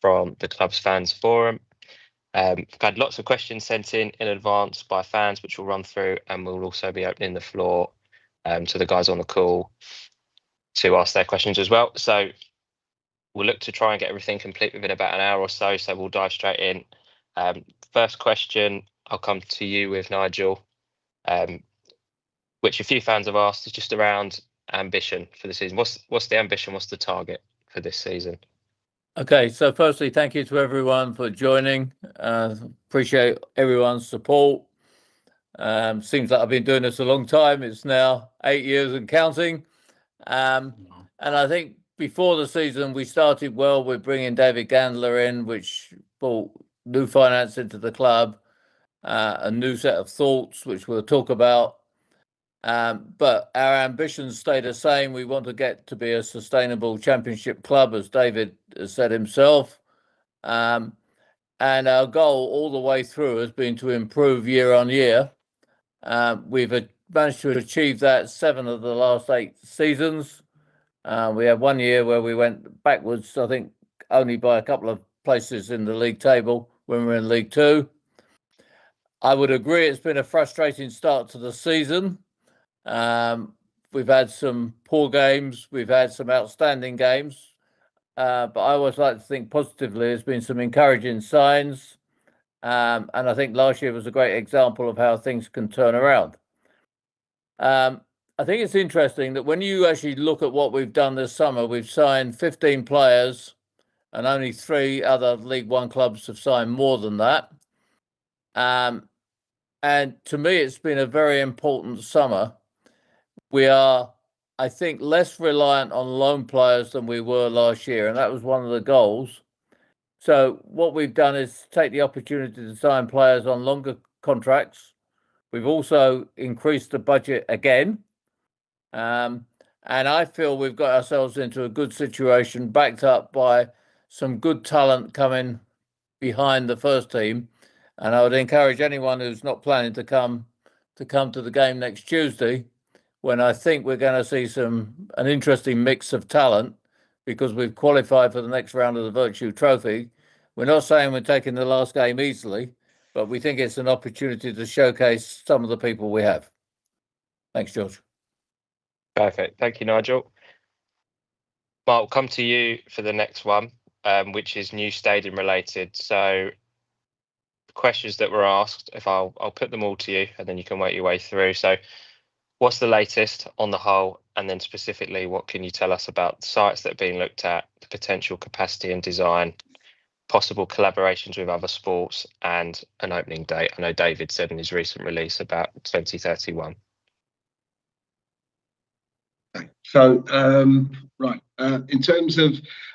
from the club's fans forum. We've had lots of questions sent in advance by fans, which we'll run through, and we'll also be opening the floor to the guys on the call to ask their questions as well. So we'll look to try and get everything complete within about an hour or so. So we'll dive straight in. First question, I'll come to you with, Nigel, which a few fans have asked, is just around ambition for the season. What's the ambition? What's the target for this season? Okay, so firstly, thank you to everyone for joining. Appreciate everyone's support. Seems like I've been doing this a long time. It's now 8 years and counting. And I think before the season, we started well with bringing David Gandler in, which brought new finance into the club, a new set of thoughts, which we'll talk about. But our ambitions stay the same. We want to get to be a sustainable championship club, as David has said himself. And our goal all the way through has been to improve year on year. We've managed to achieve that 7 of the last 8 seasons. We had 1 year where we went backwards, I think, only by a couple of places in the league table when we were in League 2. I would agree it's been a frustrating start to the season. We've had some poor games, we've had some outstanding games, but I always like to think positively. There's been some encouraging signs, and I think last year was a great example of how things can turn around. I think it's interesting that when you actually look at what we've done this summer, we've signed 15 players, and only 3 other League One clubs have signed more than that. And to me, it's been a very important summer. We are, I think, less reliant on loan players than we were last year, and that was one of the goals. So what we've done is take the opportunity to sign players on longer contracts. We've also increased the budget again. And I feel we've got ourselves into a good situation, backed up by some good talent coming behind the first team. And I would encourage anyone who's not planning to come to the game next Tuesday, when I think we're going to see an interesting mix of talent, because we've qualified for the next round of the Virtue Trophy. We're not saying we're taking the last game easily, but we think it's an opportunity to showcase some of the people we have. Thanks, George. Perfect. Thank you, Nigel. Mark, we'll come to you for the next one, which is new stadium related. So questions that were asked, if I'll put them all to you, and then you can work your way through. So what's the latest on the whole, and then specifically, what can you tell us about the sites that are being looked at, the potential capacity and design, possible collaborations with other sports, and an opening date? I know David said in his recent release about 2031. So right, in terms of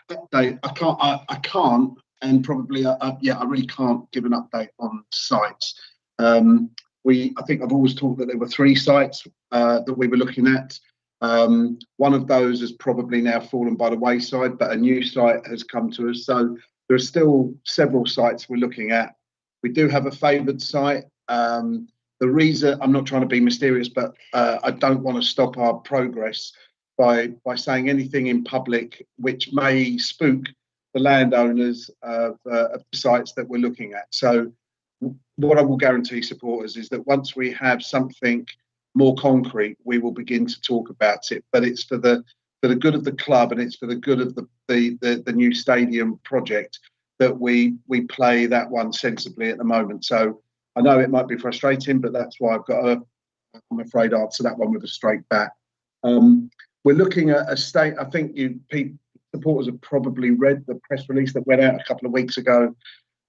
update, I can't, and probably I really can't give an update on sites. I think I've always talked that there were 3 sites that we were looking at. One of those has probably now fallen by the wayside, but a new site has come to us. So there are still several sites we're looking at. We do have a favoured site. The reason, I'm not trying to be mysterious, but I don't want to stop our progress by saying anything in public which may spook the landowners of the sites that we're looking at. So what I will guarantee supporters is that once we have something more concrete, we will begin to talk about it. But it's for the good of the club, and it's for the good of the new stadium project that we play that one sensibly at the moment. So I know it might be frustrating, but that's why I've got to, I'm afraid, answer that one with a straight bat. We're looking at a state. I think supporters have probably read the press release that went out a couple of weeks ago,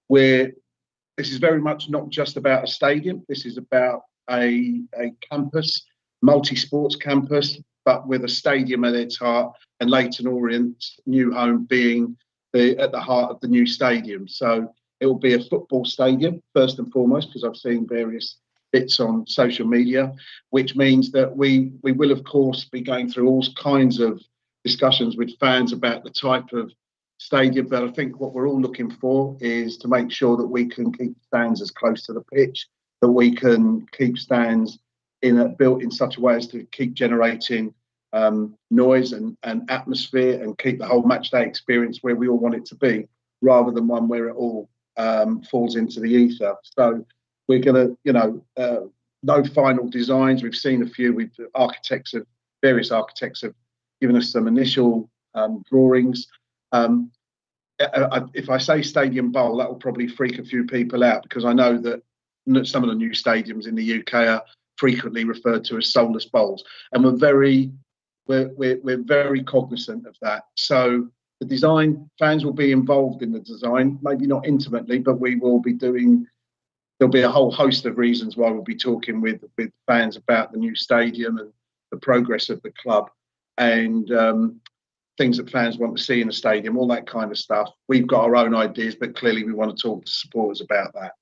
where this is very much not just about a stadium. This is about a campus, multi-sports campus, but with a stadium at its heart, and Leyton Orient's new home being at the heart of the new stadium. So it will be a football stadium first and foremost, because I've seen various bits on social media, which means that we will of course be going through all kinds of discussions with fans about the type of stadium. But I think what we're all looking for is to make sure that we can keep stands as close to the pitch, that we can keep stands built in such a way as to keep generating noise and atmosphere, and keep the whole match day experience where we all want it to be. rather than one where it all falls into the ether. So we're going to, no final designs. We've seen a few. Various architects have given us some initial drawings. If I say stadium bowl, that will probably freak a few people out, because I know that some of the new stadiums in the UK are frequently referred to as soulless bowls, and we're very cognizant of that. So the design, fans will be involved in the design, maybe not intimately, but we will be doing. There'll be a whole host of reasons why we'll be talking with fans about the new stadium and the progress of the club, and things that fans want to see in the stadium, all that kind of stuff. We've got our own ideas, but clearly we want to talk to supporters about that.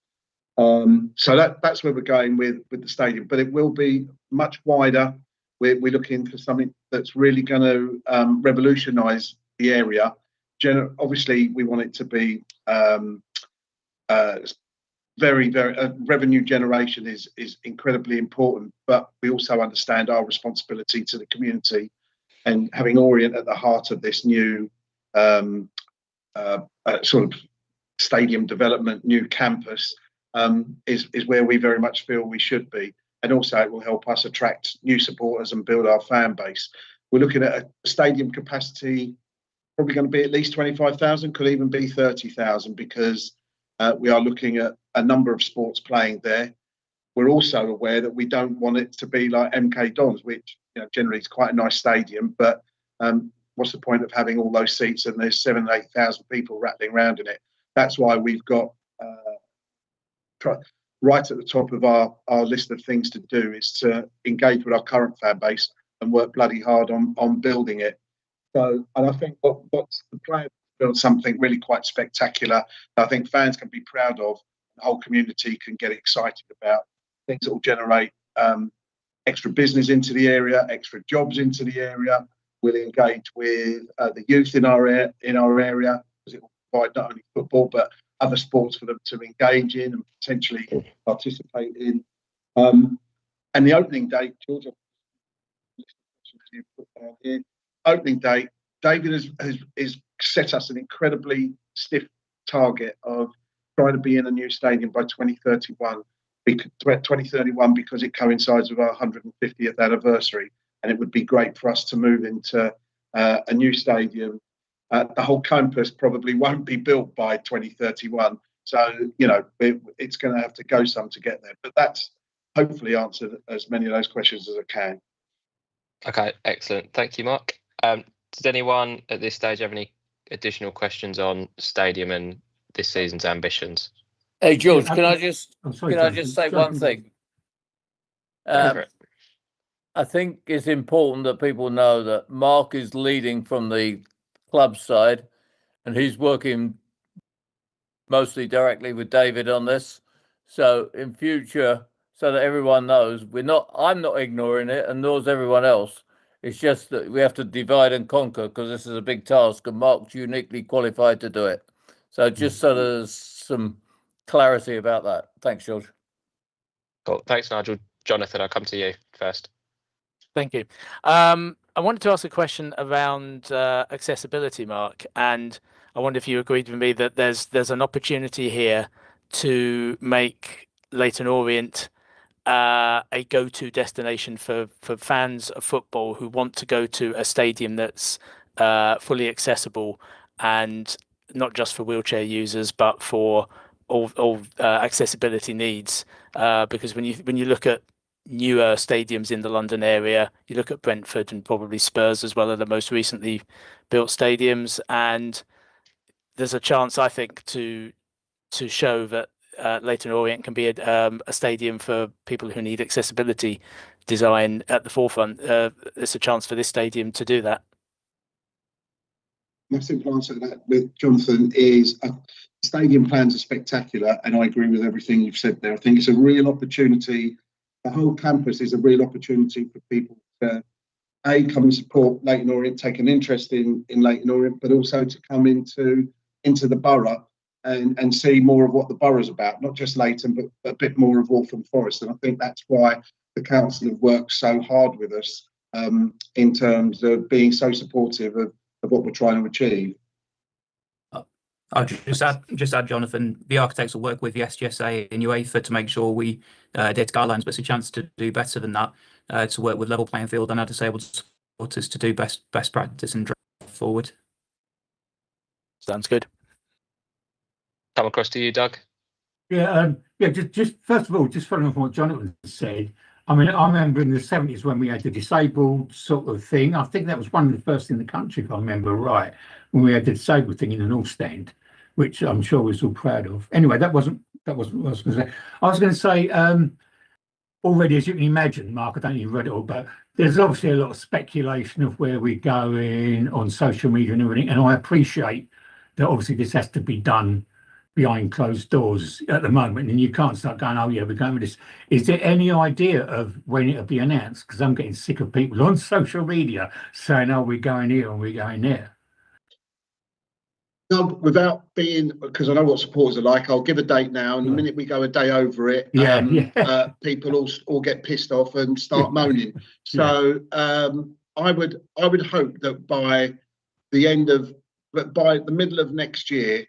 So that's where we're going with the stadium, but it will be much wider. We're looking for something that's really going to revolutionise the area. Obviously, we want it to be very, revenue generation is incredibly important, but we also understand our responsibility to the community, and having Orient at the heart of this new sort of stadium development, new campus, is where we very much feel we should be. And also it will help us attract new supporters and build our fan base. We're looking at a stadium capacity, probably going to be at least 25,000, could even be 30,000, because we are looking at a number of sports playing there. We're also aware that we don't want it to be like MK Dons, which generally is quite a nice stadium, but what's the point of having all those seats and there's 7,000 to 8,000 people rattling around in it? That's why we've got right at the top of our list of things to do is to engage with our current fan base and work bloody hard on building it. So, and I think what's the plan to build something really quite spectacular that I think fans can be proud of, the whole community can get excited about, things that will generate extra business into the area, extra jobs into the area. We'll engage with the youth in our area, because it will provide not only football but other sports for them to engage in and potentially participate in. And the opening date, George, opening date, David has set us an incredibly stiff target of trying to be in a new stadium by 2031. 2031 because it coincides with our 150th anniversary, and it would be great for us to move into a new stadium. The whole campus probably won't be built by 2031, so it's going to have to go some to get there. But that's hopefully answered as many of those questions as I can. Okay, excellent. Thank you, Mark. Does anyone at this stage have any additional questions on stadium and this season's ambitions? Hey George, can I just say one thing? I think it's important that people know that Mark is leading from the club side, and he's working mostly directly with David on this. So in future, so that everyone knows, I'm not ignoring it, and nor is everyone else. It's just that we have to divide and conquer, because this is a big task, and Mark's uniquely qualified to do it. So just so there's some clarity about that. Thanks, George. Cool. Thanks, Nigel. Jonathan, I'll come to you first. Thank you. I wanted to ask a question around accessibility, Mark, and I wonder if you agreed with me that there's an opportunity here to make Leyton Orient a go-to destination for fans of football who want to go to a stadium that's fully accessible, and not just for wheelchair users, but for all accessibility needs. Because when you look at newer stadiums in the London area, you look at Brentford and probably Spurs as well, are the most recently built stadiums, and there's a chance, I think, to show that Leyton Orient can be a stadium for people who need accessibility design at the forefront. There's a chance for this stadium to do that. My simple answer to that with Jonathan is stadium plans are spectacular, and I agree with everything you've said there. I think it's a real opportunity. The whole campus is a real opportunity for people to come and support Leyton Orient, take an interest in Leyton Orient, but also to come into the borough and see more of what the borough's about, not just Leyton, but a bit more of Waltham Forest. And I think that's why the council have worked so hard with us in terms of being so supportive of what we're trying to achieve. I'll just add, Jonathan, the architects will work with the SGSA and UEFA to make sure we adhere to guidelines, but it's a chance to do better than that, to work with level playing field and our disabled supporters to do best practice and drive forward. Sounds good. Come across to you, Doug. Yeah, just first of all, just following up on what Jonathan said, I mean, I remember in the 70s when we had the disabled sort of thing. I think that was one of the first in the country, if I remember right, when we had the disabled thing in the North Stand, which I'm sure we was all proud of. Anyway, that wasn't what I was going to say. I was going to say, already, as you can imagine, Mark, I don't think you've read it all, but there's obviously a lot of speculation of where we're going on social media and everything. And I appreciate that obviously this has to be done behind closed doors at the moment, and you can't start going, oh yeah, we're going with this. Is there any idea of when it'll be announced? Because I'm getting sick of people on social media saying, oh, we're going here and we're going there. No, without being, because I know what supporters are like, I'll give a date now, and the minute we go a day over it, people all get pissed off and start moaning. So I would hope that by the middle of next year,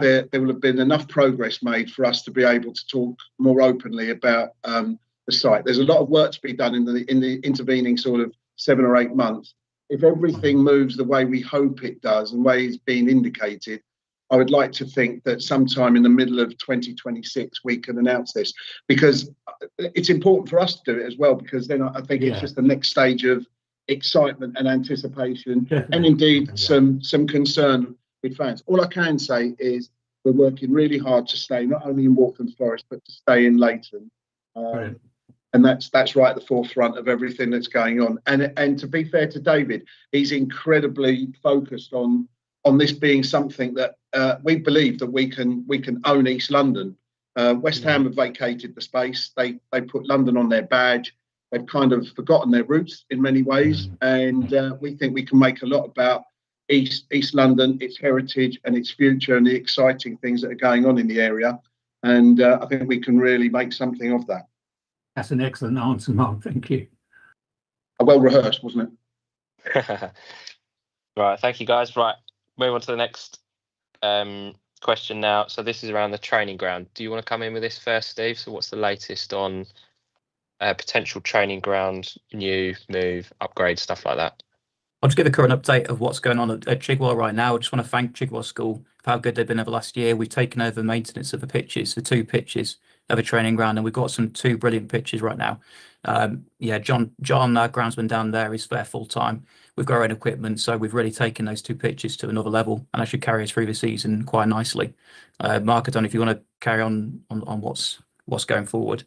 there will have been enough progress made for us to be able to talk more openly about the site. There's a lot of work to be done in the intervening sort of 7 or 8 months. If everything moves the way we hope it does and the way it's been indicated, I would like to think that sometime in the middle of 2026 we can announce this, because it's important for us to do it as well, because then I think it's just the next stage of excitement and anticipation, and indeed some concern with fans. All I can say is we're working really hard to stay not only in Waltham Forest but to stay in Leyton, and that's right at the forefront of everything that's going on. And to be fair to David, he's incredibly focused on this being something that we believe that we can own East London. West Ham have vacated the space. They put London on their badge. They've kind of forgotten their roots in many ways, and we think we can make a lot about East London, its heritage and its future, and the exciting things that are going on in the area. And I think we can really make something of that. That's an excellent answer, Mark. Thank you. Well rehearsed, wasn't it? Right, thank you, guys. Right, move on to the next question now. So this is around the training ground. Do you want to come in with this first, Steve? So what's the latest on potential training ground, new, move, upgrade, stuff like that? I'll just give a current update of what's going on at Chigwell right now. I just want to thank Chigwell School for how good they've been over last year. We've taken over maintenance of the pitches, the 2 pitches of a training ground, and we've got 2 brilliant pitches right now. John, our groundsman down there, is there full time. We've got our own equipment, so we've really taken those 2 pitches to another level, and that should carry us through the season quite nicely. Mark, I don't know if you want to carry on what's going forward.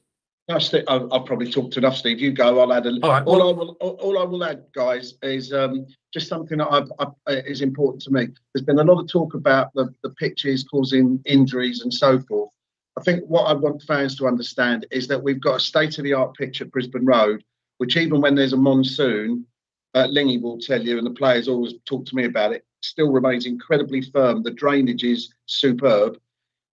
No, I'll probably talked enough, Steve. You go. I'll add a. All right, all I will add, guys, is just something that is important to me. There's been a lot of talk about the pitches causing injuries and so forth. I think what I want fans to understand is that we've got a state-of-the-art pitch at Brisbane Road, which even when there's a monsoon, Lingy will tell you, and the players always talk to me about it, still remains incredibly firm. The drainage is superb.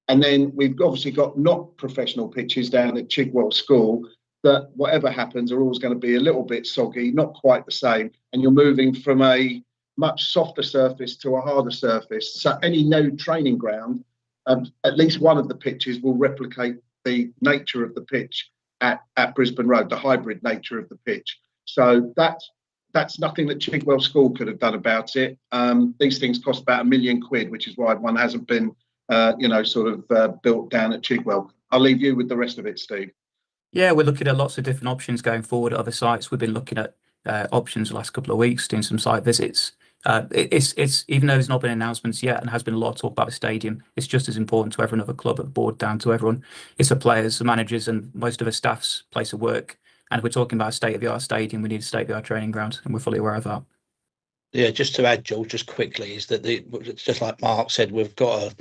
And then we've obviously got not professional pitches down at Chigwell School that, whatever happens, are always going to be a little bit soggy, not quite the same. And you're moving from a much softer surface to a harder surface. So any new training ground, at least one of the pitches will replicate the nature of the pitch at Brisbane Road, the hybrid nature of the pitch. So that's nothing that Chigwell School could have done about it. These things cost about £1 million, which is why one hasn't been built down at Chigwell. I'll leave you with the rest of it, Steve. Yeah, we're looking at lots of different options going forward at other sites. We've been looking at options the last couple of weeks, doing some site visits. It's even though there's not been announcements yet and has been a lot of talk about the stadium, it's just as important to every other club at the board, down to everyone. It's the players, the managers, and most of the staff's place of work. And if we're talking about a state-of-the-art stadium, we need a state-of-the-art training ground, and we're fully aware of that. Yeah, just to add, Joel, just quickly, is that just like Mark said, we've got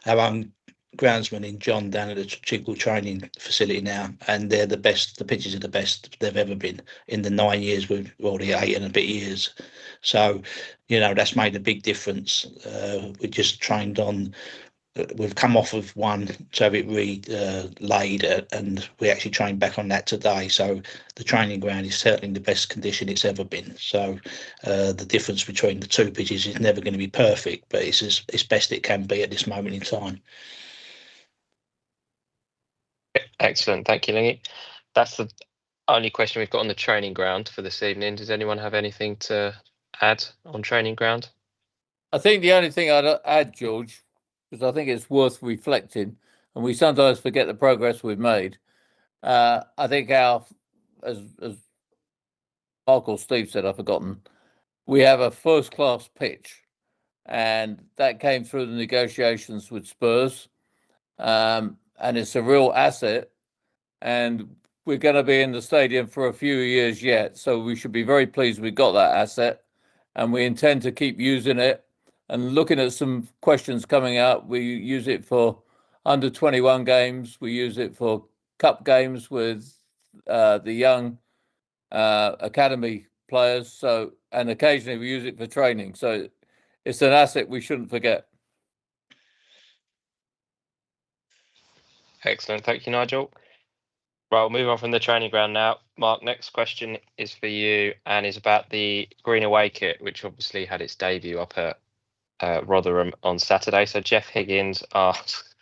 our own groundsman in John down at the Chigwell training facility now, and they're the best. The pitches are the best they've ever been in the 9 years. We've already 8 and a bit years, so that's made a big difference. We just trained on we've come off of one to have it laid, and we actually trained back on that today. So the training ground is certainly in the best condition it's ever been. So the difference between the two pitches is never going to be perfect, but it's best it can be at this moment in time. Excellent, thank you, Lingy. That's the only question we've got on the training ground for this evening. Does anyone have anything to add on training ground? I think the only thing I'd add, George, because I think it's worth reflecting, and we sometimes forget the progress we've made. I think as Mark or Steve said, I've forgotten, we have a first-class pitch, and that came through the negotiations with Spurs, and it's a real asset, and we're going to be in the stadium for a few years yet, so we should be very pleased we got that asset, and we intend to keep using it. And looking at some questions coming out, we use it for under 21 games. We use it for cup games with the young academy players. So, and occasionally we use it for training. So it's an asset we shouldn't forget. Excellent, thank you, Nigel. Right, we'll move on from the training ground now. Mark, next question is for you and is about the green away kit, which obviously had its debut up at Rotherham on Saturday. So Jeff Higgins asks,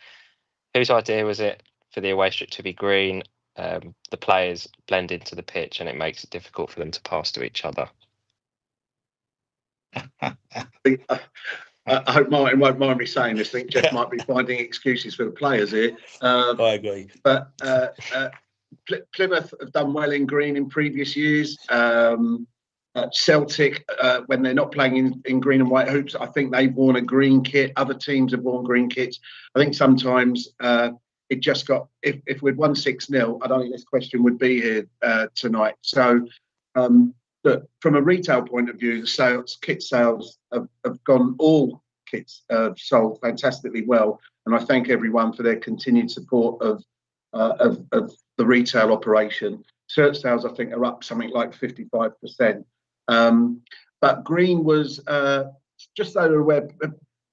whose idea was it for the away strip to be green? The players blend into the pitch and it makes it difficult for them to pass to each other. I hope Martin won't mind me saying this. I think Jeff might be finding excuses for the players here. I agree. But Plymouth have done well in green in previous years. Celtic, when they're not playing in green and white hoops, I think they've worn a green kit. Other teams have worn green kits. I think sometimes it just got, if we'd won 6-0, I don't think this question would be here tonight. So, look, from a retail point of view, the kit sales have gone, all kits sold fantastically well. And I thank everyone for their continued support of the retail operation. Shirt sales, I think, are up something like 55%. But green was just so you're aware,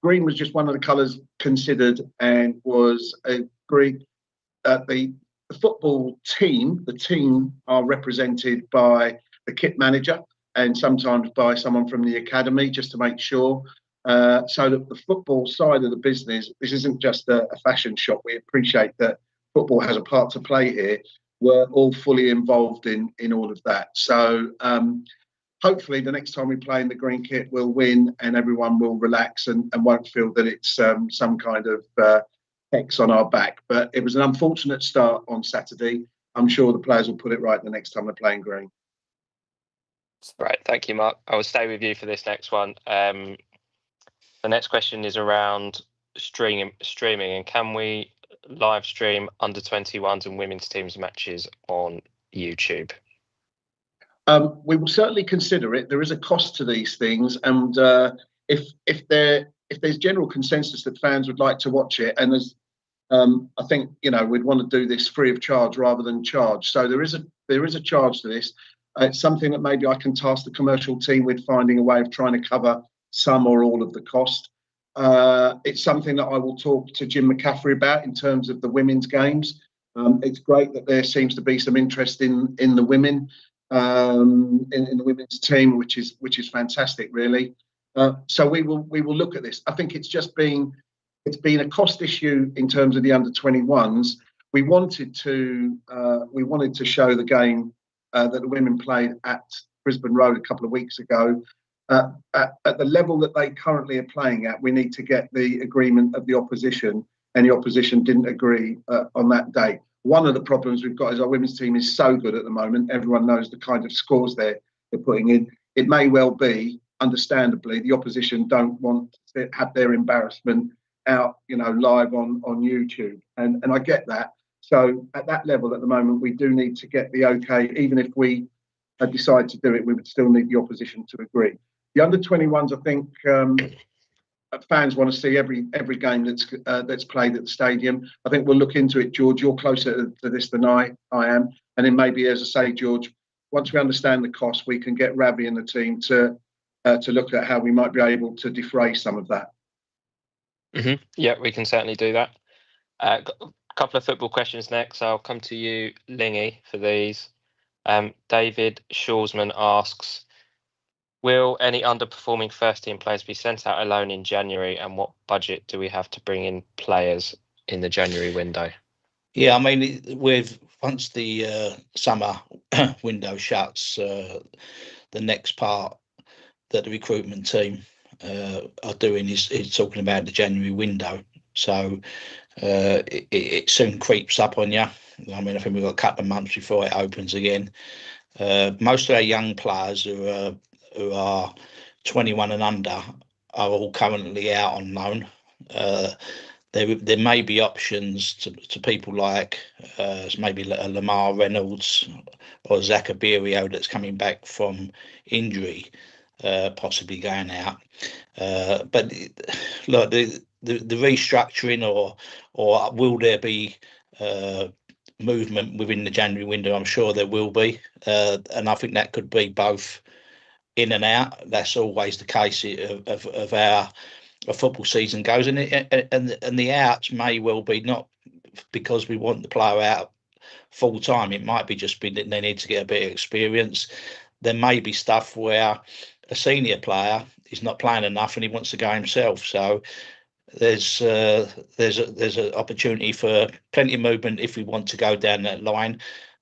green was just one of the colours considered and was agreed. The football team, the team are represented by the kit manager and sometimes by someone from the academy, just to make sure. So that the football side of the business, this isn't just a fashion shop. We appreciate that football has a part to play here. We're all fully involved in all of that. So hopefully the next time we play in the green kit, we'll win and everyone will relax and won't feel that it's some kind of X on our back. But it was an unfortunate start on Saturday. I'm sure the players will put it right the next time they're playing green. Right, thank you, Mark. I will stay with you for this next one. The next question is around streaming, and can we live stream under 21s and women's teams matches on YouTube? We will certainly consider it. There is a cost to these things, and if there's general consensus that fans would like to watch it, and there's I think we'd want to do this free of charge rather than charge. So there is a charge to this. It's something that maybe I can task the commercial team with finding a way of trying to cover some or all of the cost. It's something that I will talk to Jim McCaffrey about in terms of the women's games. It's great that there seems to be some interest in the women, in the women's team, which is fantastic, really. So we will look at this. I think it's been a cost issue in terms of the under 21s. We wanted to show the game that the women played at Brisbane Road a couple of weeks ago. At the level that they currently are playing at, we need to get the agreement of the opposition, and the opposition didn't agree on that date. One of the problems we've got is our women's team is so good at the moment. Everyone knows the kind of scores they're putting in. It may well be, understandably, the opposition don't want to have their embarrassment out, live on YouTube, and I get that. So at that level at the moment, we do need to get the okay. Even if we decide to do it, we would still need the opposition to agree. The under 21s, I think fans want to see every game that's played at the stadium. I think we'll look into it, George. You're closer to this than I am, and then maybe, as I say, George, once we understand the cost, we can get Ravi and the team to look at how we might be able to defray some of that. Yeah, we can certainly do that. Got a couple of football questions next. I'll come to you, Lingy, for these. David Shawsman asks, will any underperforming first team players be sent out alone in January, and what budget do we have to bring in players in the January window? Yeah, I mean, once the summer window shuts, the next part that the recruitment team are doing is talking about the January window. So it soon creeps up on you. I mean, I think we've got a couple of months before it opens again. Most of our young players who are 21 and under are all currently out on loan. There may be options to people like maybe Lamar Reynolds or Zaccabirio that's coming back from injury, possibly going out. But look, the restructuring or will there be movement within the January window? I'm sure there will be, and I think that could be both in and out. That's always the case of our football season goes, and the outs may well be not because we want the player out full time. It might be just be that they need to get a bit of experience. There may be stuff where a senior player is not playing enough and he wants to go himself. So there's an opportunity for plenty of movement if we want to go down that line.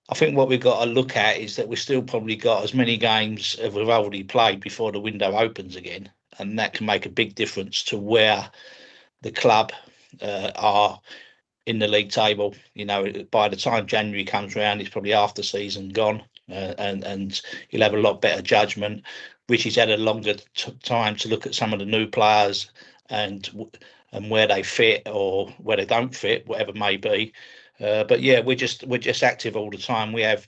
I think what we've got to look at is that we've still probably got as many games as we've already played before the window opens again, and that can make a big difference to where the club are in the league table. You know, by the time January comes around, it's probably half the season gone, and you'll have a lot better judgment. Richie's had a longer time to look at some of the new players and where they fit or where they don't fit, whatever it may be. But yeah, we're just active all the time. We have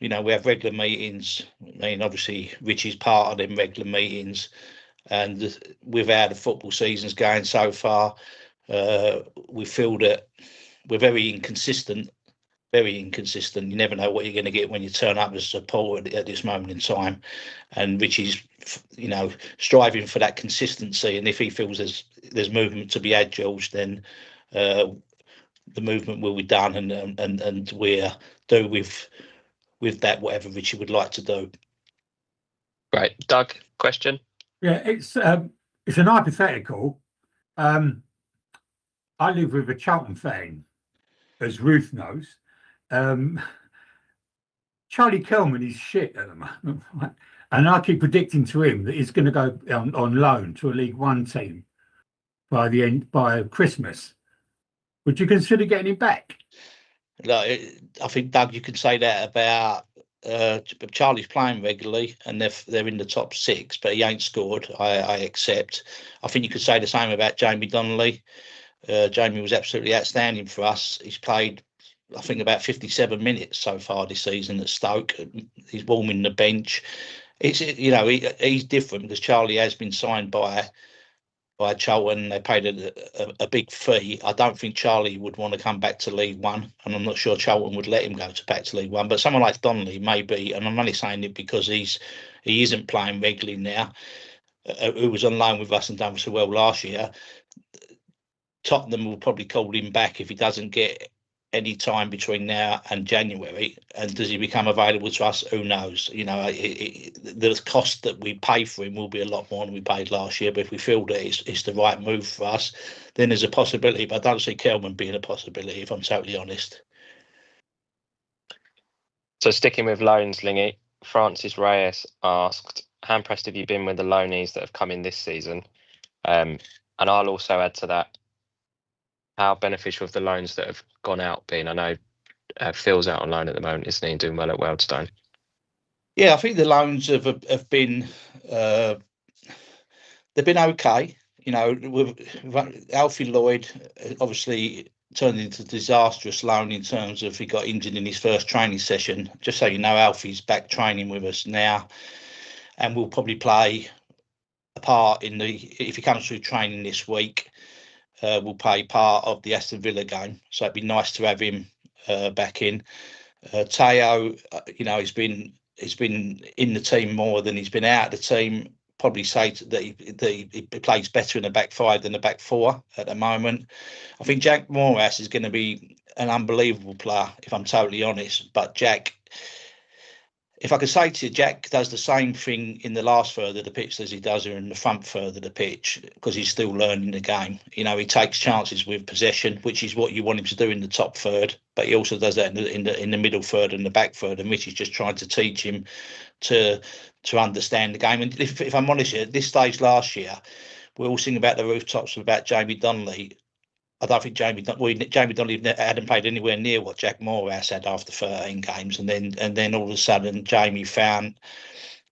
regular meetings. I mean, obviously Richie's part of them regular meetings, and with how the football season's going so far, we feel that we're very inconsistent. You never know what you're going to get when you turn up as a supporter at this moment in time. And Richie's, striving for that consistency. And if he feels there's movement to be had, George, then the movement will be done, and we'll do with that whatever Richie would like to do. Right, Doug, question? Yeah, it's an hypothetical. I live with a Charlton fan, as Ruth knows. Charlie Kelman is shit at the moment, right? And I keep predicting to him that he's going to go on loan to a League One team by Christmas. Would you consider getting him back? I think, Doug, you can say that about Charlie's playing regularly and they're in the top 6, but he ain't scored. I accept. I think you could say the same about Jamie Donnelly. Jamie was absolutely outstanding for us. He's played, I think, about 57 minutes so far this season at Stoke. He's warming the bench. It's he's different because Charlie has been signed by Charlton. They paid a big fee. I don't think Charlie would want to come back to League One, and I'm not sure Charlton would let him go back to League One. But someone like Donnelly may be, and I'm only saying it because he isn't playing regularly now. Who was on loan with us and done so well last year. Tottenham will probably call him back if he doesn't get any time between now and January. And does he become available to us? Who knows? The cost that we pay for him will be a lot more than we paid last year. But if we feel that it's the right move for us, then there's a possibility. But I don't see Kelman being a possibility, if I'm totally honest. So sticking with loans, Lingy, Francis Reyes asked, how impressed have you been with the loanees that have come in this season? And I'll also add to that, how beneficial have the loans that have gone out been? I know Phil's out on loan at the moment, isn't he, doing well at Wealdstone? Yeah, I think the loans have been they've been okay. With Alfie Lloyd, obviously turned into a disastrous loan in terms of he got injured in his first training session. Just so you know, Alfie's back training with us now, and will probably play a part if he comes through training this week. Will play part of the Aston Villa game, so it'd be nice to have him back in. Teo, he's been in the team more than he's been out of the team, probably say that he plays better in the back five than the back four at the moment. I think Jack Morass is going to be an unbelievable player, if I'm totally honest. But Jack, if I could say to you, Jack does the same thing in the last third of the pitch as he does in the front third of the pitch, because he's still learning the game. You know, he takes chances with possession, which is what you want him to do in the top third, but he also does that in the middle third and the back third, and Rich is just trying to teach him to understand the game. And if I'm honest, at this stage last year, we all sing about the rooftops about Jamie Donnelly. I don't think Jamie Donnelly hadn't played anywhere near what Jack Morass had after 13 games, and then all of a sudden Jamie found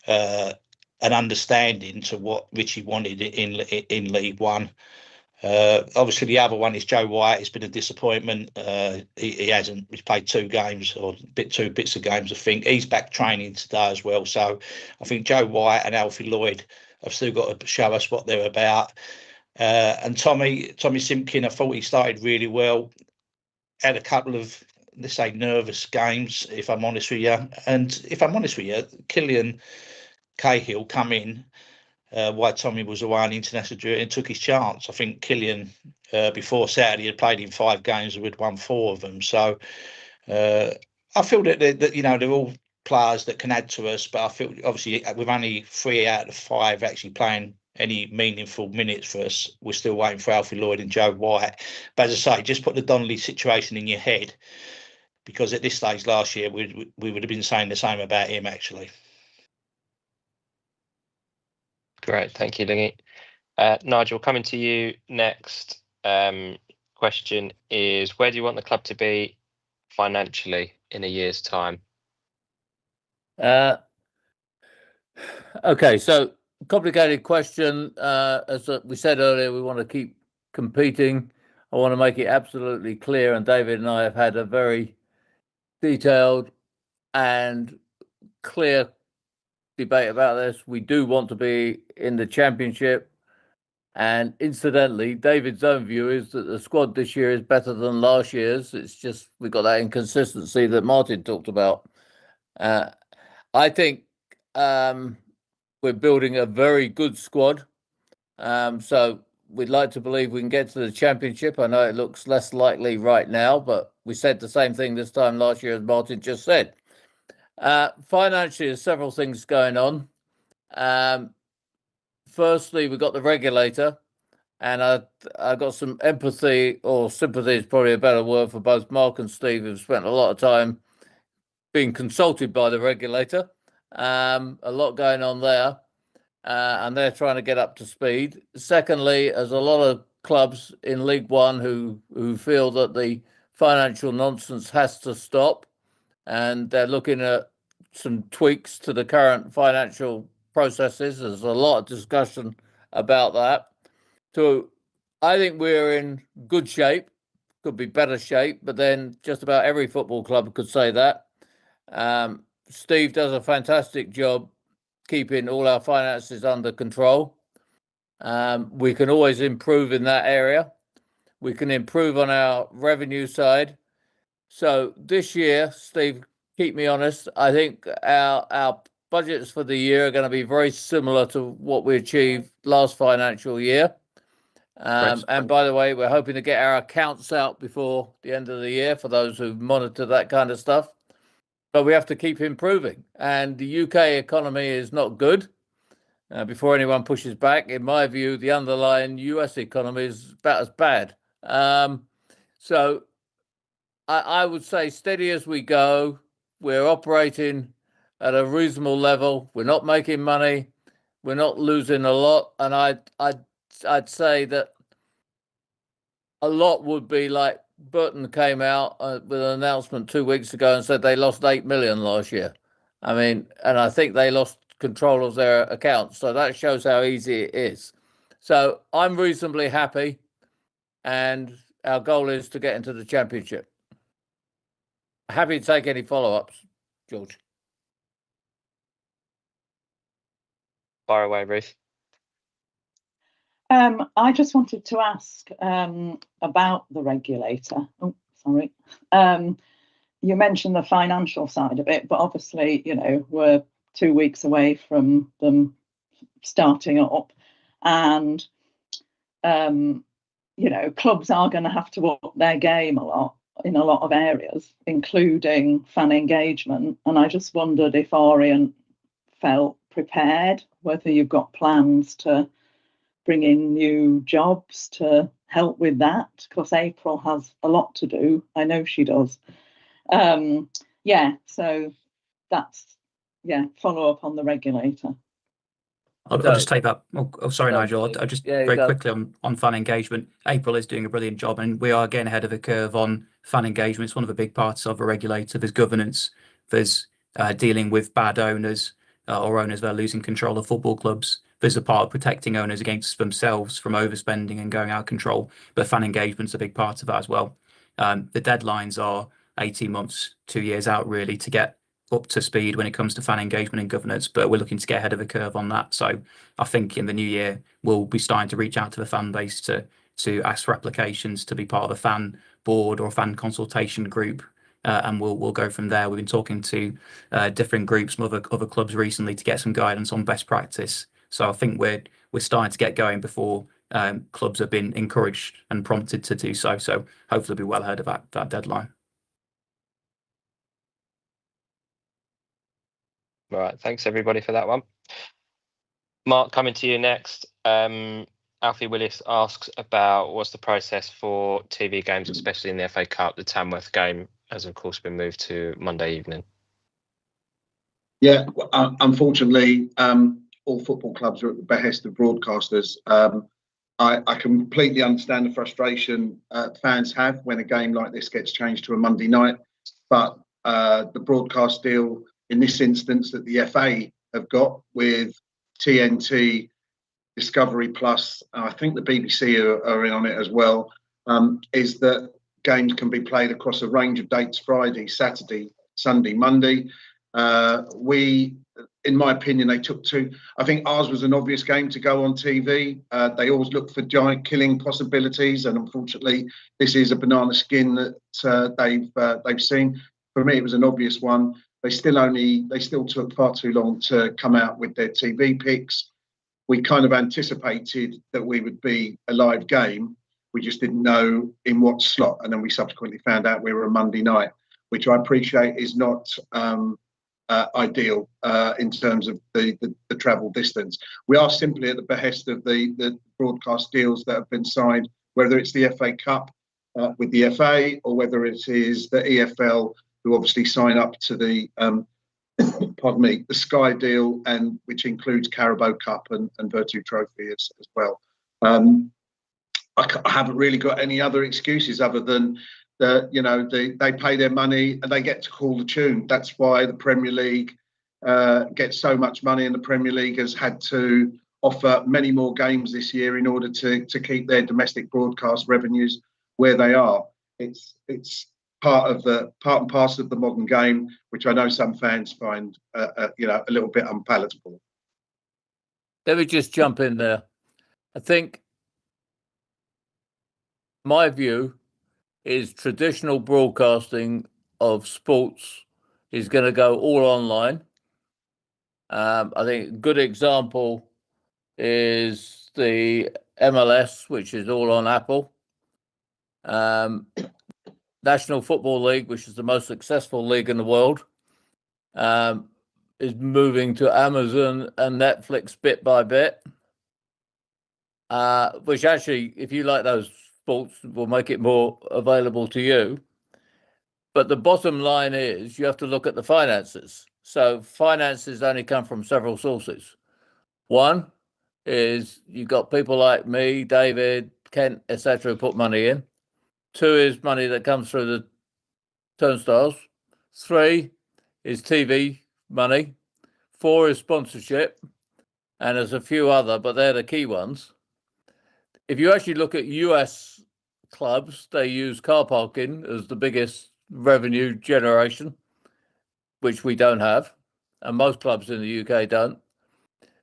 an understanding to what Richie wanted in League One. Obviously, the other one is Joe White. It's been a disappointment. He's played 2 games or two bits of games. I think he's back training today as well. So I think Joe White and Alfie Lloyd have still got to show us what they're about. And Tommy Simpkin, I thought he started really well. Had a couple of, let's say, nervous games, if I'm honest with you. And if I'm honest with you, Killian Cahill come in while Tommy was away on international duty and took his chance. I think Killian, before Saturday, had played in 5 games and we'd won 4 of them. So I feel that they're all players that can add to us, but I feel obviously with only 3 out of 5 actually playing any meaningful minutes for us, we're still waiting for Alfie Lloyd and Joe White. But as I say, just put the Donnelly situation in your head, because at this stage last year we would have been saying the same about him actually. Great, thank you, Lingy. Nigel, coming to you next. Question is, where do you want the club to be financially in a year's time? Okay, so complicated question. As we said earlier, we want to keep competing. I want to make it absolutely clear, and David and I have had a very detailed and clear debate about this. We do want to be in the Championship, and incidentally, David's own view is that the squad this year is better than last year's. It's just we've got that inconsistency that Martin talked about. I think we're building a very good squad. So we'd like to believe we can get to the Championship. I know it looks less likely right now, but we said the same thing this time last year, as Martin just said. Financially, there's several things going on. Firstly, we've got the regulator, and I got some empathy, or sympathy is probably a better word, for both Mark and Steve, who've spent a lot of time being consulted by the regulator. A lot going on there, and they're trying to get up to speed. Secondly, there's a lot of clubs in League One who feel that the financial nonsense has to stop, and they're looking at some tweaks to the current financial processes. There's a lot of discussion about that. So I think we're in good shape, could be better shape, but then just about every football club could say that. Steve does a fantastic job keeping all our finances under control. We can always improve in that area. We can improve on our revenue side. So this year, Steve, keep me honest, I think our budgets for the year are going to be very similar to what we achieved last financial year. And by the way, we're hoping to get our accounts out before the end of the year for those who monitor that kind of stuff. But we have to keep improving. And the UK economy is not good. Before anyone pushes back, in my view, the underlying US economy is about as bad. So I would say steady as we go. We're operating at a reasonable level. We're not making money. We're not losing a lot. And I'd say that a lot would be like Burton came out with an announcement 2 weeks ago and said they lost 8 million last year. I mean, and I think they lost control of their accounts. So that shows how easy it is. So I'm reasonably happy, and our goal is to get into the Championship. Happy to take any follow-ups, George. Fire away, Ruth. I just wanted to ask about the regulator. Oh, sorry. You mentioned the financial side of it, but obviously, we're 2 weeks away from them starting up, and you know, clubs are going to have to up their game a lot in a lot of areas, including fan engagement. And I just wondered if Orient felt prepared, whether you've got plans to bring in new jobs to help with that, because April has a lot to do. I know she does. Yeah, so that's, yeah, follow up on the regulator. I'll just take that. Oh, sorry, No, Nigel. I'll just very quickly on fan engagement. April is doing a brilliant job, and we are getting ahead of the curve on fan engagement. It's one of the big parts of a regulator. There's governance. There's dealing with bad owners or owners that are losing control of football clubs. There's a part of protecting owners against themselves from overspending and going out of control. But fan engagement's a big part of that as well. The deadlines are 18 months, 2 years out, really, to get up to speed when it comes to fan engagement and governance, but we're looking to get ahead of the curve on that. So I think in the new year, we'll be starting to reach out to the fan base to ask for applications to be part of a fan board or a fan consultation group. And we'll go from there. We've been talking to different groups from other clubs recently to get some guidance on best practice. So I think we're starting to get going before clubs have been encouraged and prompted to do so. So hopefully we'll be well ahead of that deadline. All right, thanks everybody for that one. Mark, coming to you next. Alfie Willis asks about what's the process for TV games, especially in the FA Cup. The Tamworth game has, of course, been moved to Monday evening. Yeah, unfortunately, all football clubs are at the behest of broadcasters. I completely understand the frustration fans have when a game like this gets changed to a Monday night, but the broadcast deal in this instance that the FA have got with TNT, Discovery Plus, I think the BBC are in on it as well, is that games can be played across a range of dates: Friday, Saturday, Sunday, Monday. In my opinion, they took two. I think ours was an obvious game to go on TV. They always look for giant killing possibilities, and unfortunately, this is a banana skin that they've seen. For me, it was an obvious one. They still took far too long to come out with their TV picks. We kind of anticipated that we would be a live game. We just didn't know in what slot, and then we subsequently found out we were a Monday night, which I appreciate is not ideal in terms of the travel distance. We are simply at the behest of the broadcast deals that have been signed, whether it's the FA Cup with the FA or whether it is the EFL, who obviously sign up to the pardon me, the Sky deal, and which includes Carabao Cup and Virtue Trophy as well. I haven't really got any other excuses other than they pay their money and they get to call the tune. That's why the Premier League gets so much money, and the Premier League has had to offer many more games this year in order to keep their domestic broadcast revenues where they are. It's part and parcel of the modern game, which I know some fans find a little bit unpalatable. Let me just jump in there. I think my view is traditional broadcasting of sports is going to go all online. I think a good example is the MLS, which is all on Apple. National Football League, which is the most successful league in the world, is moving to Amazon and Netflix bit by bit, which actually, if you like those sports, will make it more available to you. But the bottom line is you have to look at the finances. So finances only come from several sources. One is you've got people like me, David, Kent, etc., who put money in. Two is money that comes through the turnstiles. Three is TV money. Four is sponsorship. And there's a few other, but they're the key ones. If you actually look at US clubs, they use car parking as the biggest revenue generation, which we don't have, and most clubs in the UK don't.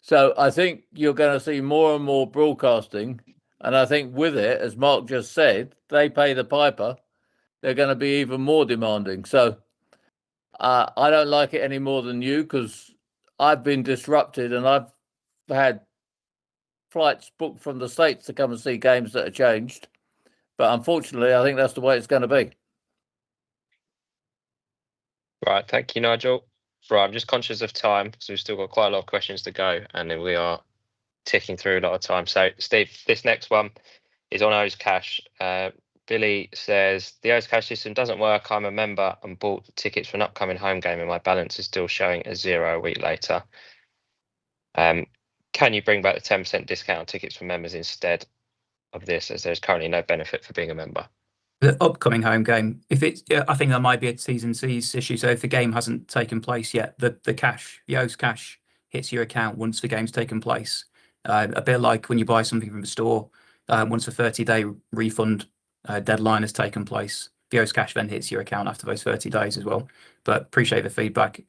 So I think you're going to see more and more broadcasting, and I think with it, as Mark just said, they pay the piper. They're going to be even more demanding. So I don't like it any more than you, because I've been disrupted and I've had flights booked from the States to come and see games that are changed. But unfortunately, I think that's the way it's going to be. Right, thank you, Nigel. Right, I'm just conscious of time because we've still got quite a lot of questions to go, and then we are ticking through a lot of time. So, Steve, this next one is on O's Cash. Billy says, the O's Cash system doesn't work. I'm a member and bought tickets for an upcoming home game, and my balance is still showing a 0 a week later. Can you bring back the 10% discount on tickets for members instead of this, as there's currently no benefit for being a member? The upcoming home game, if it's, I think there might be a T's and C's issue. So if the game hasn't taken place yet, the O's Cash hits your account once the game's taken place. A bit like when you buy something from the store, once a 30-day refund deadline has taken place, the O's Cash then hits your account after those 30 days as well. But appreciate the feedback.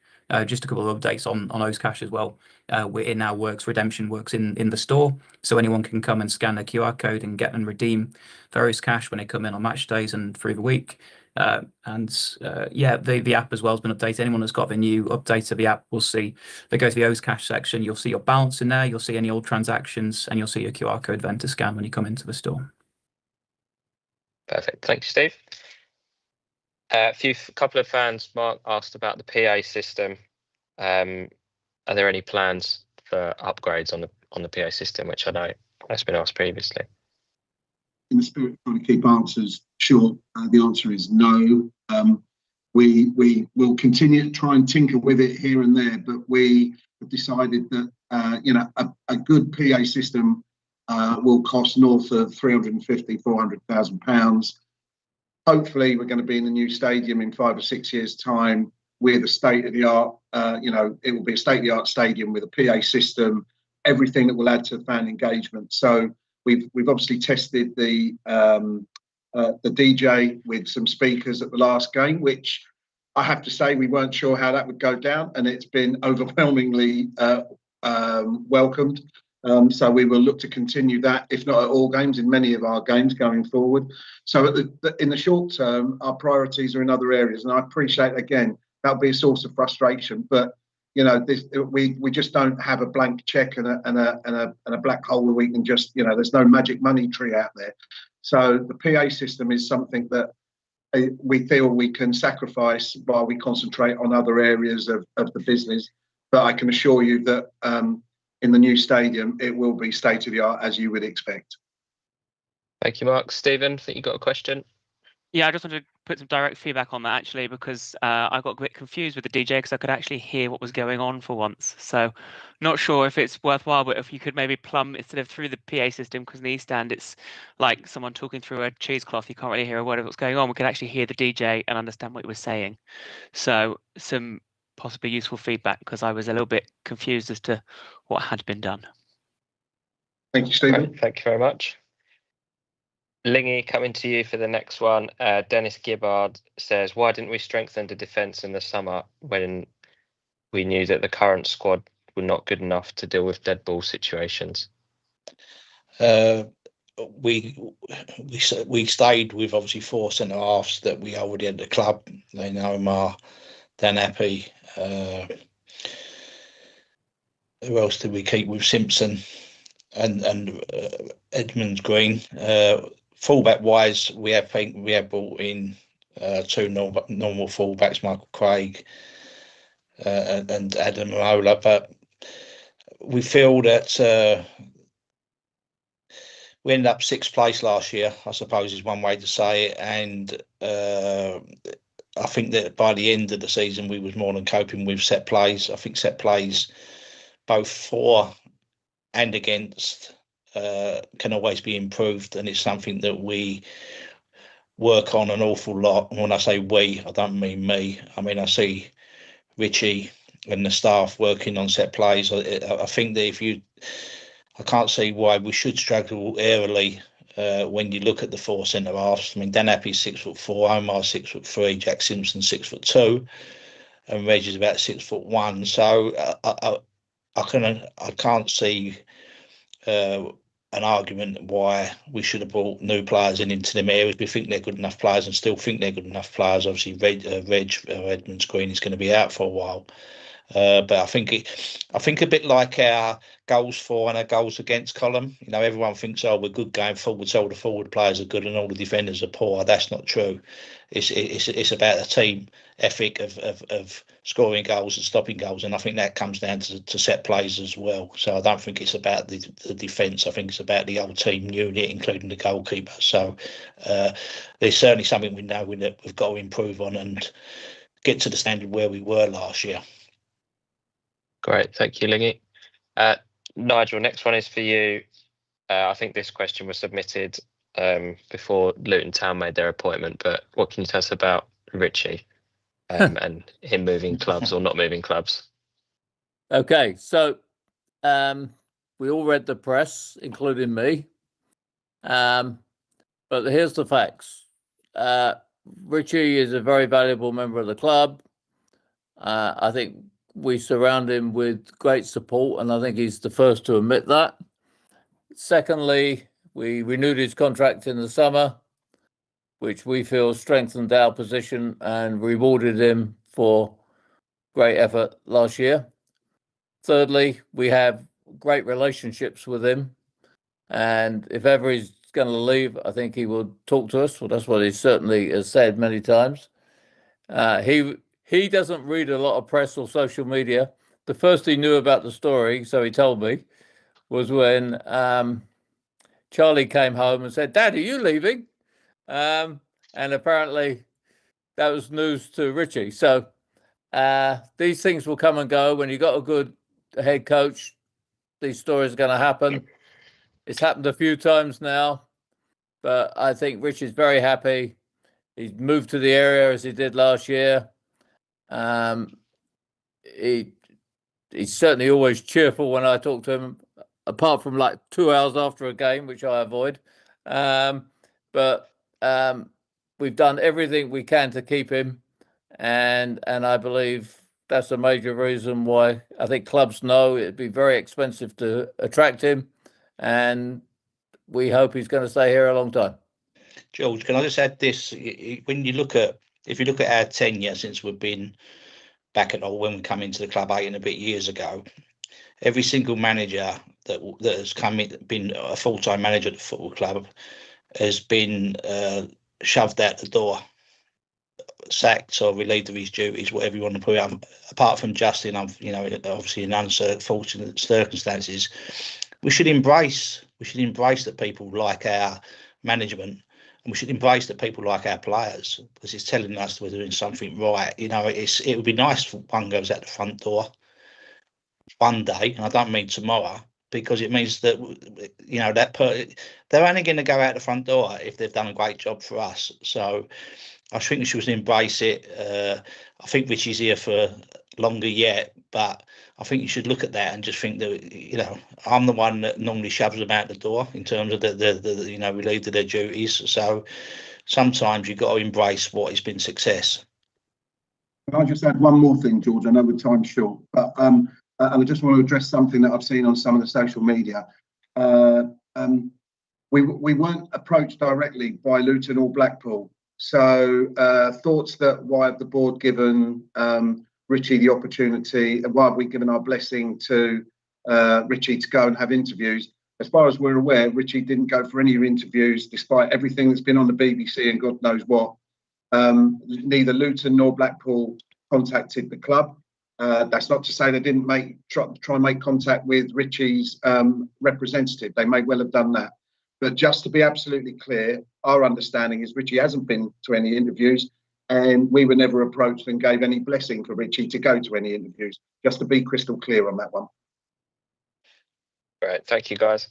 Just a couple of updates on O's Cash as well. It now works, redemption works in the store, so anyone can come and scan the QR code and get and redeem their O's Cash when they come in on match days and through the week. Yeah, the app as well has been updated. Anyone that's got the new update to the app will see, they go to the O's Cash section, you'll see your balance in there, you'll see any old transactions, and you'll see your QR code then to scan when you come into the store. Perfect. Thank you, Steve. A couple of fans, Mark, asked about the PA system. Are there any plans for upgrades on the PA system, which I know has been asked previously? In the spirit of trying to keep answers short, the answer is no. We will continue to try and tinker with it here and there, but we have decided that a good PA system will cost north of £350,000–400,000. Hopefully, we're going to be in the new stadium in 5 or 6 years' time with a state-of-the-art. It will be a state-of-the-art stadium with a PA system, everything that will add to fan engagement. So we've obviously tested the DJ with some speakers at the last game, which I have to say we weren't sure how that would go down, and it's been overwhelmingly welcomed. So we will look to continue that, if not at all games, in many of our games going forward. So in the short term, our priorities are in other areas, and I appreciate, again, that'll be a source of frustration. But we just don't have a blank check and a black hole where we can just there's no magic money tree out there. So the PA system is something that we feel we can sacrifice while we concentrate on other areas of the business. But I can assure you that in the new stadium, it will be state of the art, as you would expect. Thank you, Mark. Stephen, I think you got a question. Yeah, I just wanted to put some direct feedback on that, actually, because I got a bit confused with the DJ because I could actually hear what was going on for once. So not sure if it's worthwhile, but if you could maybe plumb instead of through the PA system, because in the East Stand, it's like someone talking through a cheesecloth. You can't really hear a word of what's going on. We could actually hear the DJ and understand what he was saying. So some possibly useful feedback, because I was a little bit confused as to what had been done. Thank you, Stephen. Right, thank you very much. Lingy, coming to you for the next one. Dennis Gibbard says, why didn't we strengthen the defence in the summer when we knew that the current squad were not good enough to deal with dead ball situations? We stayed with obviously 4 centre halves that we already had at the club. They know Omar, Dan Happy. Who else did we keep with? Simpson and Edmonds Green. Fullback wise, we have brought in 2 normal fullbacks, Michael Craig and Adam Mola, but we feel that we ended up 6th place last year, I suppose is one way to say it, and I think that by the end of the season we was more than coping with set plays. I think set plays both for and against can always be improved, and it's something that we work on an awful lot. And when I say we, I don't mean me. I mean, I see Richie and the staff working on set plays. I think that I can't see why we should struggle early when you look at the 4 centre halves. I mean, Dan Happy's 6'4", Omar 6'3", Jack Simpson 6'2", and Reg is about 6'1". So I can't see an argument why we should have brought new players into them areas. We think they're good enough players and still think they're good enough players. Obviously, Reg Edmonds Green is going to be out for a while. But I think a bit like our goals for and our goals against column. You know, everyone thinks, oh, we're good going forward, so all the forward players are good and all the defenders are poor. That's not true. It's about a team ethic of scoring goals and stopping goals, and I think that comes down to set plays as well. So I don't think it's about the defence. I think it's about the whole team unit, including the goalkeeper. So there's certainly something we know that we've got to improve on and get to the standard where we were last year. Great, thank you, Lingy. Nigel, next one is for you. I think this question was submitted before Luton Town made their appointment, but what can you tell us about Richie and him moving clubs or not moving clubs? Okay, so we all read the press, including me. But here's the facts. Richie is a very valuable member of the club. I think we surround him with great support, and I think he's the first to admit that. Secondly, we renewed his contract in the summer, which we feel strengthened our position and rewarded him for great effort last year. Thirdly, we have great relationships with him, and if ever he's going to leave, I think he will talk to us. Well, that's what he certainly has said many times. He doesn't read a lot of press or social media. The first he knew about the story, so he told me, was when Charlie came home and said, "Dad, are you leaving?" And apparently that was news to Richie. So these things will come and go. When you've got a good head coach, these stories are going to happen. It's happened a few times now, but I think Richie's very happy. He's moved to the area as he did last year. He's certainly always cheerful when I talk to him, apart from like 2 hours after a game, which I avoid. But we've done everything we can to keep him, and I believe that's a major reason why I think clubs know it'd be very expensive to attract him, and we hope he's going to stay here a long time. George, can I just add this? If you look at our tenure since we've been back at all, when we come into the club 8 and a bit years ago, every single manager that has come in, been a full-time manager at the football club, has been shoved out the door, sacked or relieved of his duties, whatever you want to put it. Apart from Justin, obviously in unfortunate circumstances, we should embrace that people like our management, and we should embrace that people like our players, because it's telling us we're doing something right. You know, it would be nice if one goes out the front door one day, and I don't mean tomorrow, because it means that, you know, they're only going to go out the front door if they've done a great job for us. So I think we should embrace it. I think Richie's here for longer yet, but I think you should look at that and just think that, you know, I'm the one that normally shoves them out the door in terms of the you know, relieved of their duties. So sometimes you've got to embrace what has been success. Can I just add one more thing, George? I know the time's short, but and I just want to address something that I've seen on some of the social media. We weren't approached directly by Luton or Blackpool. So thoughts that why have the board given Richie the opportunity, and why have we given our blessing to Richie to go and have interviews? As far as we're aware, Richie didn't go for any interviews, despite everything that's been on the BBC and God knows what. Neither Luton nor Blackpool contacted the club. That's not to say they didn't try and make contact with Richie's representative. They may well have done that. But just to be absolutely clear, our understanding is Richie hasn't been to any interviews, and we were never approached and gave any blessing for Richie to go to any interviews. Just to be crystal clear on that one. Great, thank you, guys.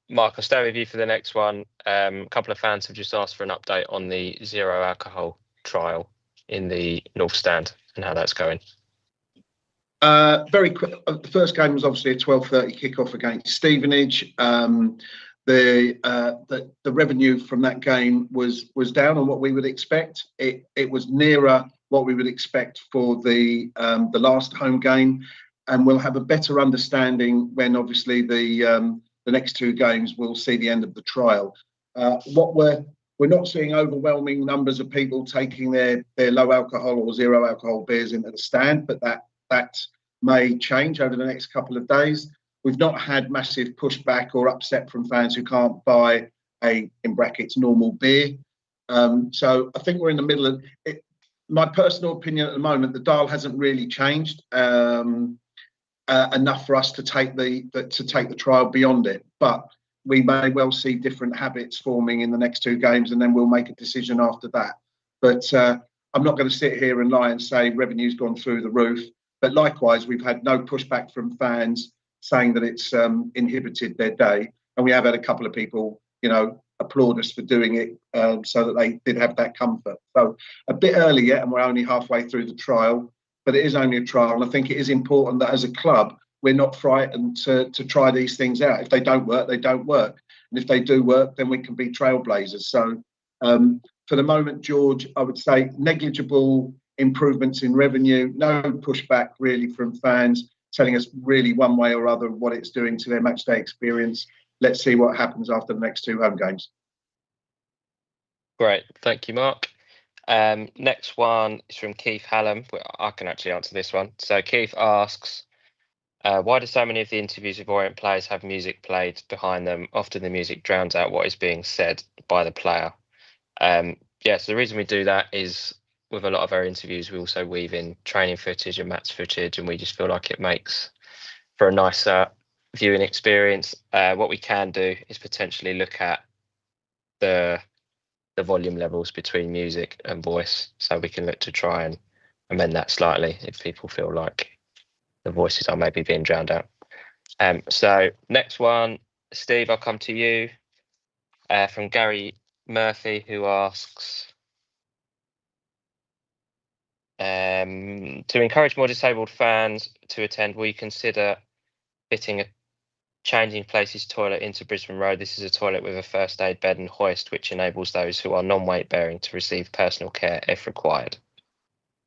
Mark, I'll stay with you for the next one. A couple of fans have just asked for an update on the zero alcohol trial in the North Stand and how that's going. Very quick. The first game was obviously a 12:30 kickoff against Stevenage. The revenue from that game was down on what we would expect. It was nearer what we would expect for the last home game, and we'll have a better understanding when obviously the next two games will see the end of the trial. What we're not seeing overwhelming numbers of people taking their low alcohol or zero alcohol beers into the stand, but that may change over the next couple of days. We've not had massive pushback or upset from fans who can't buy a, in brackets, normal beer. So I think we're in the middle of it. My personal opinion at the moment, the dial hasn't really changed enough for us to take the trial beyond it. But we may well see different habits forming in the next 2 games, and then we'll make a decision after that. But I'm not going to sit here and lie and say revenue's gone through the roof. But likewise, we've had no pushback from fans saying that it's inhibited their day, and we have had a couple of people, applaud us for doing it, so that they did have that comfort. So a bit early yet, and we're only halfway through the trial, but it is only a trial, and I think it is important that as a club we're not frightened to try these things out. If they don't work, they don't work, and if they do work, then we can be trailblazers. So for the moment, George, I would say negligible improvements in revenue, no pushback really from fans telling us really one way or other what it's doing to their matchday experience. Let's see what happens after the next 2 home games. Great, thank you, Mark. Next one is from Keith Hallam. I can actually answer this one. So Keith asks, why do so many of the interviews with Orient players have music played behind them? Often the music drowns out what is being said by the player. So the reason we do that is with a lot of our interviews, we also weave in training footage and match footage, and we just feel like it makes for a nicer viewing experience. What we can do is potentially look at the volume levels between music and voice, so we can look to try and amend that slightly if people feel like the voices are maybe being drowned out. So next one, Steve, I'll come to you, from Gary Murphy, who asks, to encourage more disabled fans to attend, will you consider fitting a changing places toilet into Brisbane Road? This is a toilet with a first aid bed and hoist, which enables those who are non-weight bearing to receive personal care if required.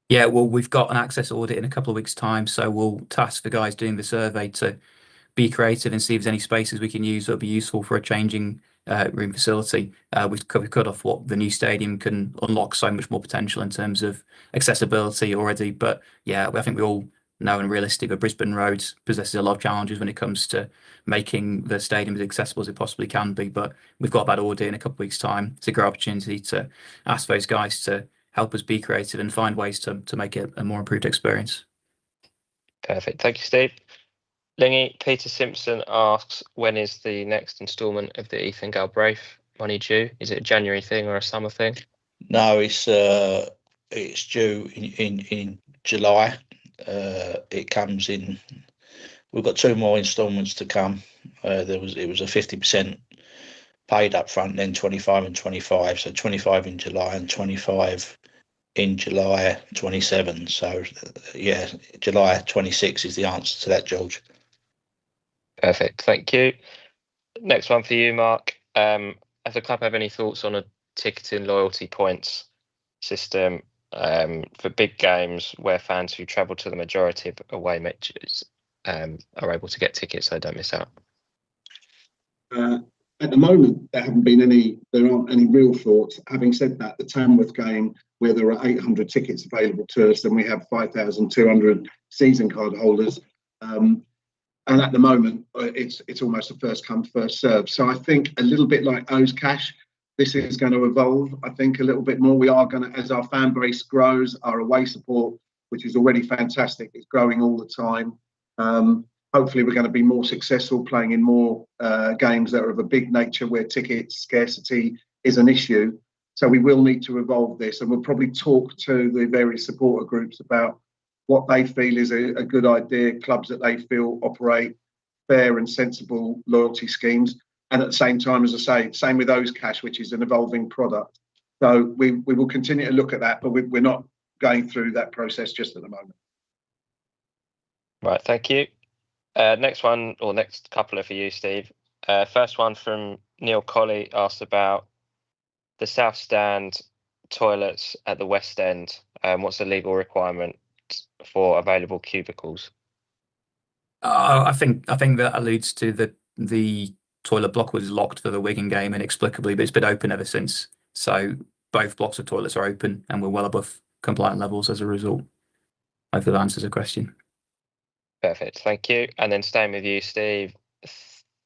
Yeah, well, we've got an access audit in a couple of weeks' time, so we'll task the guys doing the survey to be creative and see if there's any spaces we can use that would be useful for a changing room facility. We've cut off what the new stadium can unlock so much more potential in terms of accessibility already. But yeah, I think we all know and realistic that Brisbane Road possesses a lot of challenges when it comes to making the stadium as accessible as it possibly can be. But we've got that audit in a couple of weeks' time. It's a great opportunity to ask those guys to help us be creative and find ways to make it a more improved experience. Perfect. Thank you, Steve. Lingy, Peter Simpson asks, when is the next instalment of the Ethan Galbraith money due? Is it a January thing or a summer thing? No, it's due in July. It comes in. We've got 2 more instalments to come. It was a 50% paid up front, then 25 and 25. So 25 in July and 25 in July 27. So yeah, July 26 is the answer to that, George. Perfect. Thank you. Next one for you, Mark. Does the club have any thoughts on a ticketing loyalty points system for big games where fans who travel to the majority of away matches are able to get tickets so they don't miss out? At the moment, there aren't any real thoughts. Having said that, the Tamworth game, where there are 800 tickets available to us and we have 5,200 season card holders, and at the moment, it's almost a first come, first serve. So I think a little bit like O's Cash, this is going to evolve, I think, a little bit more. We are going to, as our fan base grows, our away support, which is already fantastic, is growing all the time. Hopefully, we're going to be more successful playing in more games that are of a big nature where ticket scarcity is an issue. So we will need to evolve this, and we'll probably talk to the various supporter groups about what they feel is a good idea, clubs that they feel operate fair and sensible loyalty schemes. And at the same time, as I say, same with O's Cash, which is an evolving product. So we will continue to look at that, but we're not going through that process just at the moment. Right, thank you. Next one, or next couple are for you, Steve. First one from Neil Colley asks about the South Stand toilets at the West End. What's the legal requirement for available cubicles? I think that alludes to the toilet block was locked for the Wigan game inexplicably, but it's been open ever since. So both blocks of toilets are open and we're well above compliant levels as a result. I hope that answers the question. Perfect. Thank you. And then staying with you, Steve,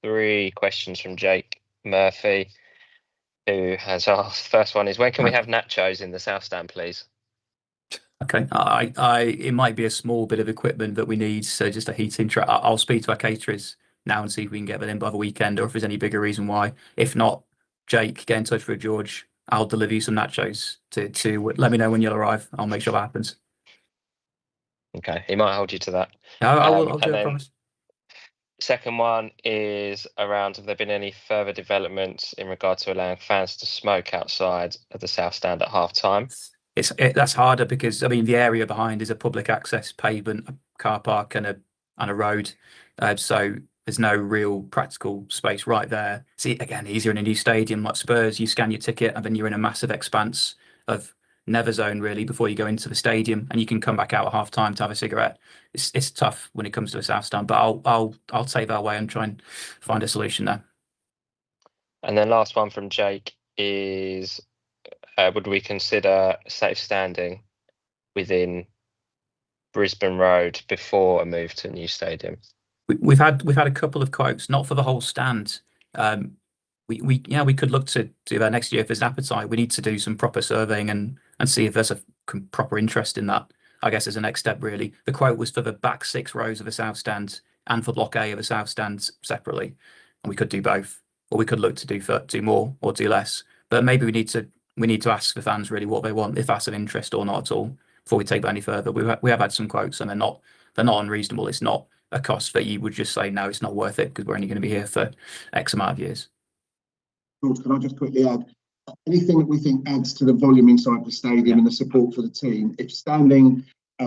3 questions from Jake Murphy, who has asked. First one is, when can we have nachos in the South Stand, please? Okay, it might be a small bit of equipment that we need, so just a heating track. I'll speak to our caterers now and see if we can get that in by the weekend, or if there's any bigger reason why. If not, Jake, get in touch with George. I'll deliver you some nachos to let me know when you'll arrive. I'll make sure that happens. Okay, he might hold you to that. I will. I'll And do it, I then promise. second one is around, have there been any further developments in regard to allowing fans to smoke outside of the South Stand at half time? That's harder because I mean the area behind is a public access pavement, a car park, and a road, so there's no real practical space right there. See, again, easier in a new stadium like Spurs, you scan your ticket and then you're in a massive expanse of never zone really before you go into the stadium, and you can come back out at half time to have a cigarette. It's tough when it comes to the South Stand, but I'll take that away and try and find a solution there. And then last one from Jake is, would we consider safe standing within Brisbane Road before a move to a new stadium? We've had a couple of quotes, not for the whole stand. We could look to do that next year if there's an appetite. We need to do some proper surveying and see if there's a proper interest in that. I guess as a next step, really. The quote was for the back 6 rows of the South Stand and for Block A of the South Stand separately, and we could do both, or we could look to do more or do less. But maybe we need to ask the fans really what they want, if that's of interest or not at all, before we take that any further. We have had some quotes, and they're not unreasonable. It's not a cost that you would just say no, it's not worth it because we're only going to be here for X amount of years. George, can I just quickly add, anything that we think adds to the volume inside the stadium and the support for the team, if standing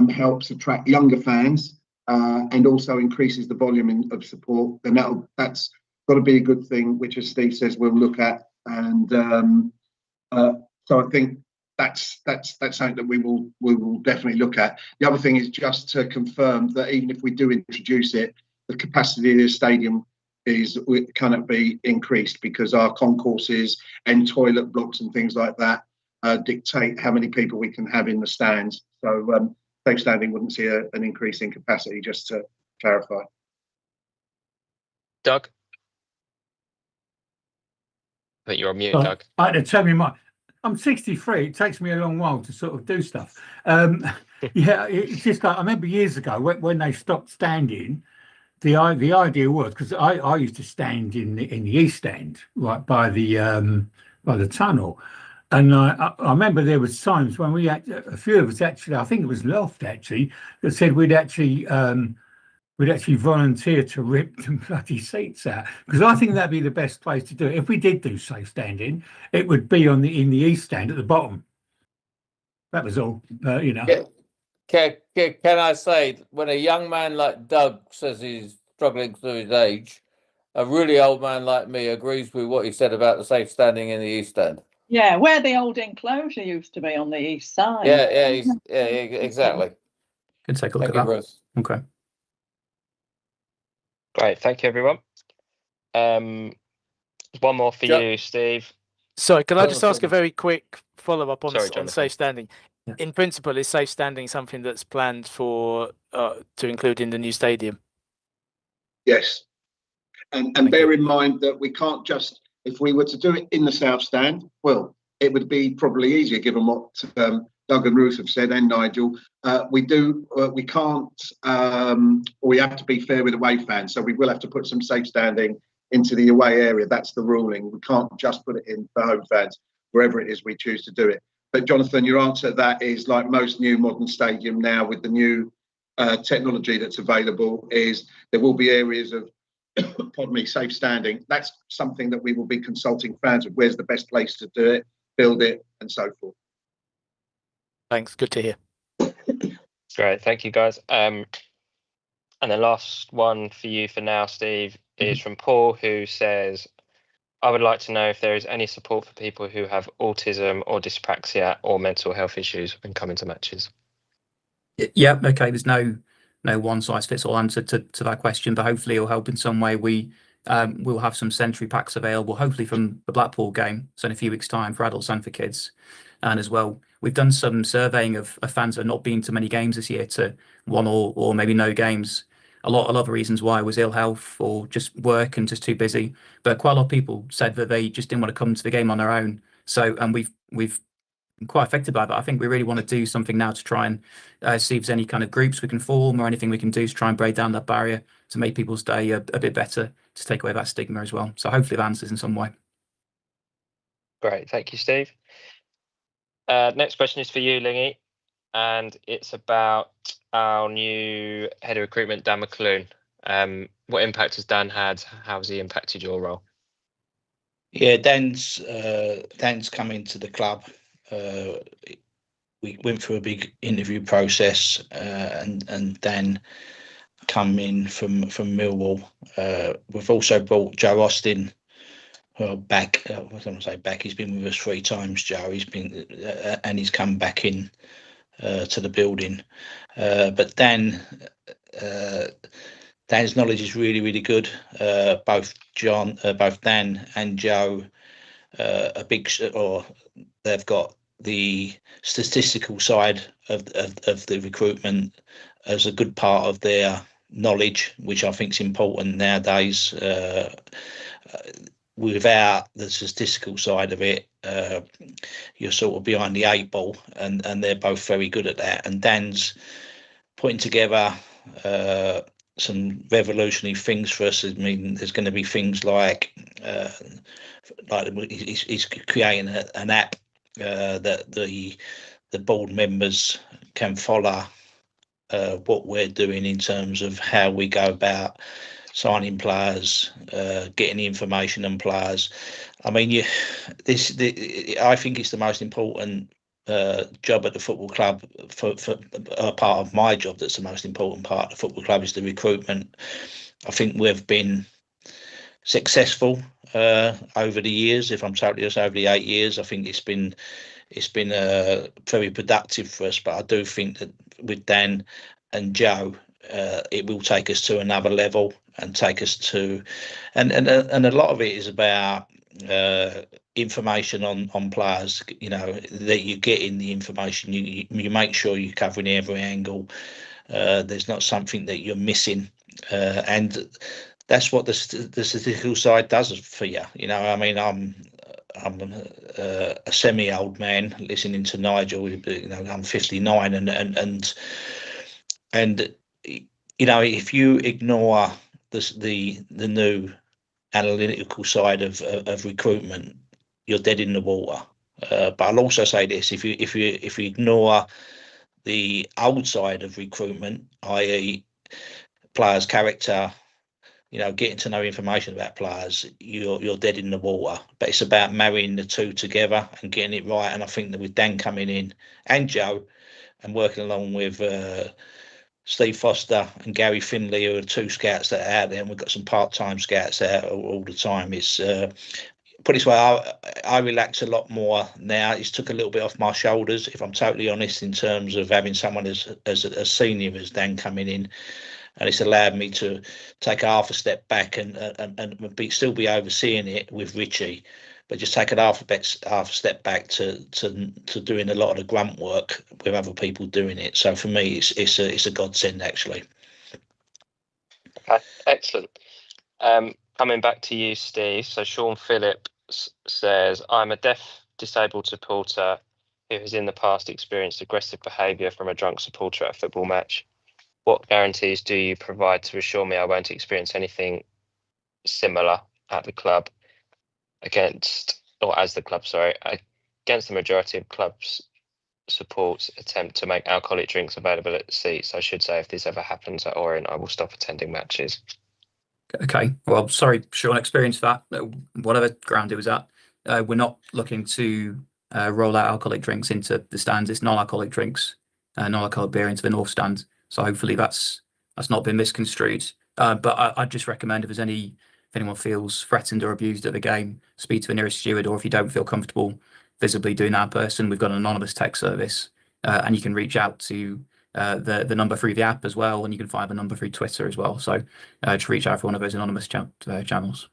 helps attract younger fans and also increases the volume of support, then that's got to be a good thing, which, as Steve says, we'll look at. And so I think that's something that we will definitely look at. The other thing is just to confirm that even if we do introduce it, the capacity of the stadium cannot be increased, because our concourses and toilet blocks and things like that dictate how many people we can have in the stands. So safe standing wouldn't see an increase in capacity, just to clarify. Doug? I think you're on mute, Doug. I had to tell me I'm 63. It takes me a long while to sort of do stuff. Yeah, it's just like I remember years ago when they stopped standing. The idea was, because I used to stand in the East End, right by the tunnel, and I remember there was times when we had a few of us actually, I think it was Loft actually, that said we'd actually volunteer to rip the bloody seats out, because I think that'd be the best place to do it. If we did do safe standing, it would be in the East Stand at the bottom. That was all, you know. Yeah. Can I say, when a young man like Doug says he's struggling through his age, a really old man like me agrees with what he said about the safe standing in the East End. Yeah, where the old enclosure used to be on the east side. Yeah, exactly. Can take a look Thank at you, that. Bruce. Okay. Great, thank you, everyone. One more for you, Steve. Sorry, can I just ask a very quick follow-up on safe standing? Yeah. In principle, is safe standing something that's planned for to include in the new stadium? Yes, and bear in mind that we can't just, if we were to do it in the South Stand, well, it would be probably easier given what Doug and Ruth have said, and Nigel. We can't, or we have to be fair with away fans, so we will have to put some safe standing into the away area. That's the ruling. We can't just put it in for home fans, wherever it is we choose to do it. But Jonathan, your answer to that is, like most new modern stadium now with the new technology that's available, is there will be areas of pardon me, safe standing. That's something that we will be consulting fans with. Where's the best place to do it, build it, and so forth. Thanks, good to hear. Great, thank you, guys. And the last one for you for now, Steve, is from Paul, who says, I would like to know if there is any support for people who have autism or dyspraxia or mental health issues when coming to matches. Yeah, okay, there's no one size fits all answer to that question, but hopefully it'll help in some way. We'll have some sensory packs available, hopefully from the Blackpool game, so in a few weeks' time, for adults and for kids. And as well, we've done some surveying of fans that have not been to many games this year, to one or maybe no games. A lot of reasons why was ill health or just work and just too busy. But quite a lot of people said that they just didn't want to come to the game on their own. So, and we've been quite affected by that. I think we really want to do something now to try and see if there's any kind of groups we can form or anything we can do to try and break down that barrier to make people's day a bit better, to take away that stigma as well. So hopefully that answers in some way. Great, thank you, Steve. Next question is for you, Lingy, and it's about our new head of recruitment, Dan McClune. What impact has Dan had? How has he impacted your role? Yeah, Dan's come into the club. We went through a big interview process, and Dan come in from Millwall. We've also brought Joe Austin back. I don't want to say back. He's been with us 3 times. Joe. He's been and he's come back in to the building. But Dan. Dan's knowledge is really, really good. Both Dan and Joe they've got the statistical side of the recruitment as a good part of their knowledge, which I think is important nowadays. Without the statistical side of it, you're sort of behind the 8 ball, and they're both very good at that. And Dan's putting together some revolutionary things for us. I mean, there's going to be things like he's creating an app that the board members can follow what we're doing in terms of how we go about signing players, getting the information on players. I mean, I think it's the most important job at the football club. For a part of my job, that's the most important part of the football club, is the recruitment. I think we've been successful over the years. If I'm totally honest, over the 8 years, I think it's been very productive for us. But I do think that with Dan and Joe, it will take us to another level and take us to, and a lot of it is about information on players. You know, that you get in the information, you make sure you're covering every angle. There's not something that you're missing, and that's what the statistical side does for you. You know, I mean, I'm a semi-old man listening to Nigel. You know, I'm 59, and you know, if you ignore the new analytical side of recruitment, you're dead in the water. But I'll also say this: if you ignore the old side of recruitment, i.e., players' character, you know, getting to know information about players, you're dead in the water. But it's about marrying the two together and getting it right. And I think that with Dan coming in and Joe and working along with Steve Foster and Gary Finley, who are 2 scouts that are out there, and we've got some part-time scouts out all the time. It's put it this way, I relax a lot more now. It's took a little bit off my shoulders, if I'm totally honest, in terms of having someone as senior as Dan coming in, and it's allowed me to take half a step back and still be overseeing it with Richie, but just take half a step back to doing a lot of the grunt work with other people doing it. So for me, it's a godsend, actually. Okay, excellent. Coming back to you, Steve. So Sean Phillips says, I'm a deaf disabled supporter who has in the past experienced aggressive behaviour from a drunk supporter at a football match. What guarantees do you provide to assure me I won't experience anything similar at the club against the majority of clubs supports attempt to make alcoholic drinks available at the seats? I should say, if this ever happens at Orient, I will stop attending matches. Okay, well, sorry, Sean experienced that, whatever ground it was at. We're not looking to roll out alcoholic drinks into the stands. It's non-alcoholic drinks, non-alcoholic beer into the north stand. So hopefully that's not been misconstrued. But I'd just recommend if anyone feels threatened or abused at the game, speak to the nearest steward, or if you don't feel comfortable visibly doing that in person, we've got an anonymous text service, and you can reach out to the number through the app as well, and you can find the number through Twitter as well. So just reach out for one of those anonymous channels.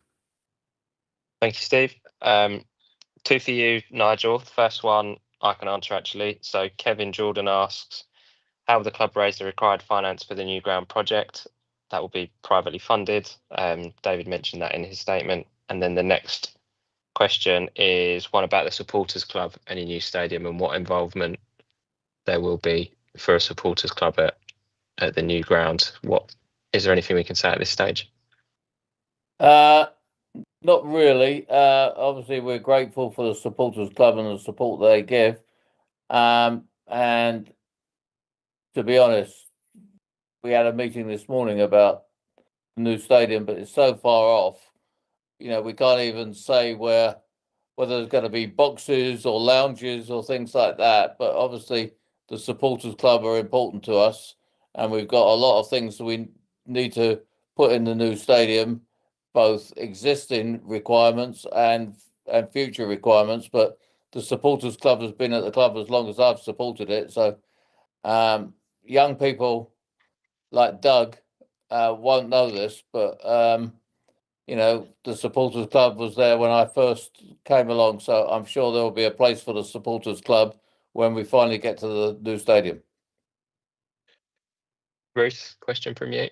Thank you, Steve. 2 for you, Nigel. The first one I can answer, actually. So Kevin Jordan asks, how will the club raise the required finance for the new ground project? that will be privately funded. David mentioned that in his statement. And then the next question is one about the supporters club, any new stadium, and what involvement there will be for a supporters club at the new ground. What is there anything we can say at this stage? Not really. Obviously, we're grateful for the supporters club and the support they give. And to be honest, we had a meeting this morning about the new stadium, but it's so far off. You know, we can't even say whether there's going to be boxes or lounges or things like that. But obviously, the supporters club are important to us, and we've got a lot of things that we need to put in the new stadium, both existing requirements and future requirements. But the supporters club has been at the club as long as I've supported it. So young people like Doug won't know this, but you know, the supporters club was there when I first came along, so I'm sure there will be a place for the supporters club when we finally get to the new stadium. Ruth, question from you.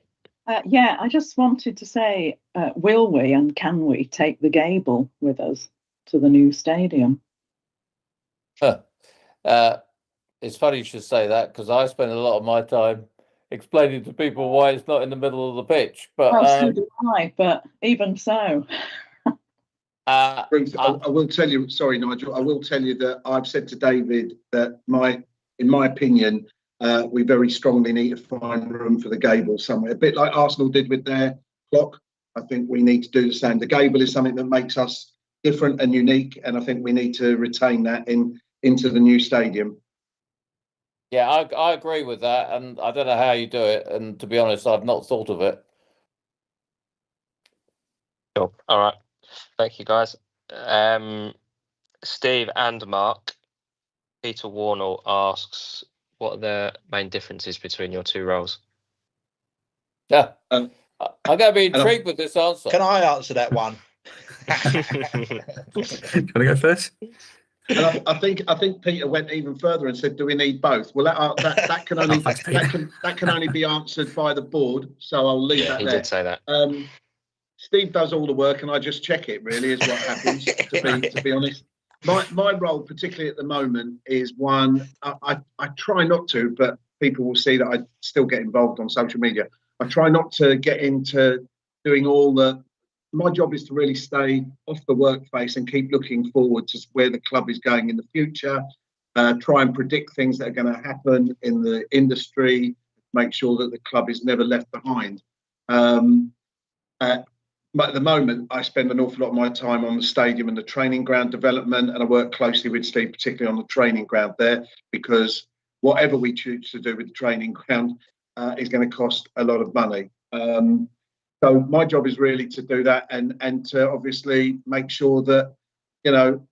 Yeah, I just wanted to say, will we and can we take the gable with us to the new stadium? It's funny you should say that, because I spend a lot of my time explaining to people why it's not in the middle of the pitch. But well, so do I, but even so. Ruth, I will tell you, sorry, Nigel, I will tell you that I've said to David that in my opinion, we very strongly need to find room for the gable somewhere, a bit like Arsenal did with their clock. I think we need to do the same. The gable is something that makes us different and unique, and I think we need to retain that into the new stadium. Yeah, I agree with that, and I don't know how you do it, and to be honest, I've not thought of it. Sure. All right. Thank you, guys. Steve and Mark, Peter Warnell asks, what are the main differences between your two roles? Yeah, I'm going to be intrigued with this answer. Can I answer that one? Can I go first? And I think Peter went even further and said, "Do we need both?" Well, that can only that can only be answered by the board. So I'll leave that he there. Did say that. Steve does all the work, and I just check it. Really, is what happens. To be honest, my role, particularly at the moment, is one I try not to, but people will see that I still get involved on social media. I try not to get into doing all the. My job is to really stay off the workplace and keep looking forward to where the club is going in the future, try and predict things that are going to happen in the industry, make sure that the club is never left behind. But at the moment, I spend an awful lot of my time on the stadium and the training ground development, and I work closely with Steve, particularly on the training ground there, because whatever we choose to do with the training ground is going to cost a lot of money. So my job is really to do that and to obviously make sure that, you know,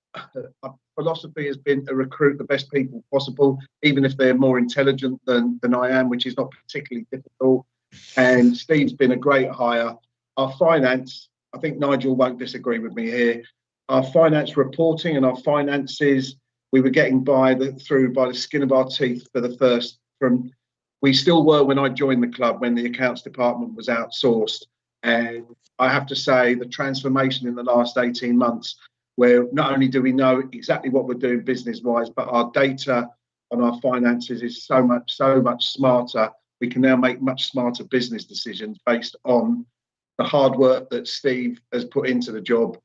our philosophy has been to recruit the best people possible, even if they're more intelligent than I am, which is not particularly difficult. And Steve's been a great hire. Our finance, I think Nigel won't disagree with me here. Our finance reporting and our finances, we were getting through by the skin of our teeth for the first we still were when I joined the club, when the accounts department was outsourced. And I have to say the transformation in the last 18 months, where not only do we know exactly what we're doing business-wise, but our data on our finances is so much smarter. We can now make much smarter business decisions based on the hard work that Steve has put into the job.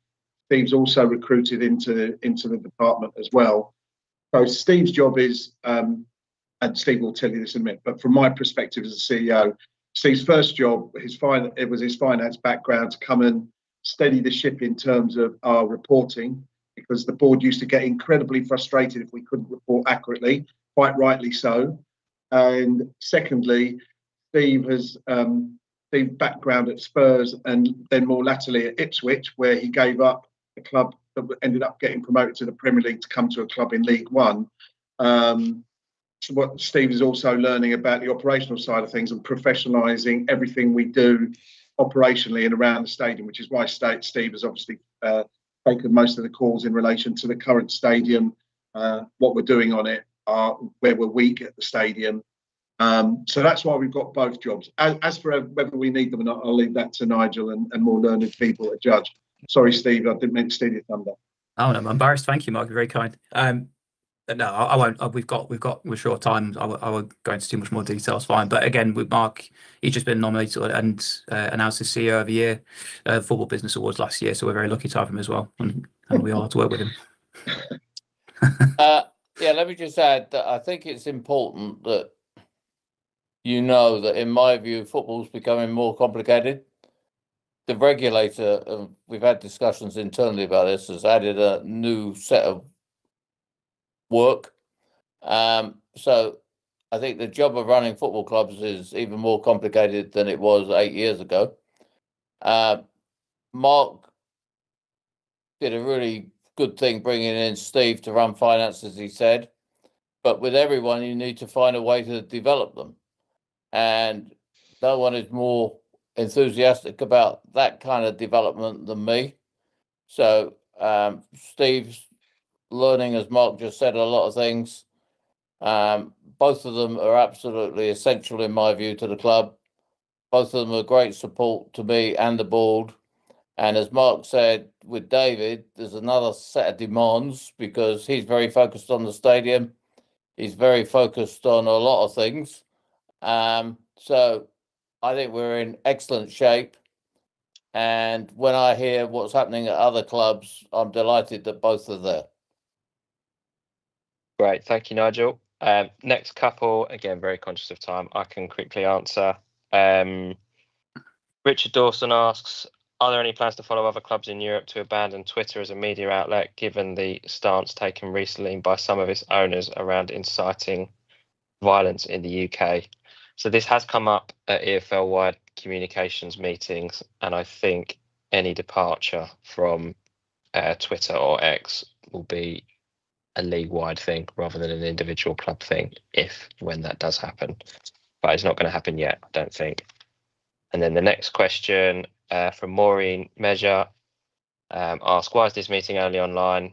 Steve's also recruited into the department as well. So Steve's job is, and Steve will tell you this in a minute, but from my perspective as a CEO, Steve's first job, it was his finance background to come and steady the ship in terms of our reporting, because the board used to get incredibly frustrated if we couldn't report accurately, quite rightly so. And secondly, Steve's background at Spurs and then more latterly at Ipswich, where he gave up a club that ended up getting promoted to the Premier League to come to a club in League One. What Steve is also learning about the operational side of things and professionalising everything we do operationally and around the stadium, which is why Steve has obviously taken most of the calls in relation to the current stadium, what we're doing on it, where we're weak at the stadium, So that's why we've got both jobs. As for whether we need them or not, I'll leave that to Nigel and more learned people to judge. Sorry, Steve, I didn't mean to steal your thunder. Oh, no, I'm embarrassed. Thank you, Mark. You're very kind. No, I won't. We're short time. I won't go into too much more detail. It's fine. But again, with Mark, he's just been nominated and announced as CEO of the year, Football Business Awards last year. So we're very lucky to have him as well, and we are to work with him. Yeah, let me just add that I think it's important that you know that, in my view, football's becoming more complicated. The regulator, we've had discussions internally about this, has added a new set of work. So I think the job of running football clubs is even more complicated than it was 8 years ago. Mark did a really good thing bringing in Steve to run finance, as he said. But with everyone, you need to find a way to develop them. And no one is more enthusiastic about that kind of development than me. So Steve's learning, as Mark just said, a lot of things. Both of them are absolutely essential, in my view, to the club. Both of them are great support to me and the board. And as Mark said, with David, there's another set of demands because he's very focused on the stadium. He's very focused on a lot of things. So I think we're in excellent shape. And when I hear what's happening at other clubs, I'm delighted that both are there. Great, thank you, Nigel. Next couple, again, very conscious of time, I can quickly answer. Richard Dawson asks, are there any plans to follow other clubs in Europe to abandon Twitter as a media outlet, given the stance taken recently by some of its owners around inciting violence in the UK? So this has come up at EFL-wide communications meetings, and I think any departure from Twitter or X will be a league-wide thing rather than an individual club thing, when that does happen. But it's not going to happen yet, I don't think. And then the next question from Maureen Measure asks, why is this meeting only online?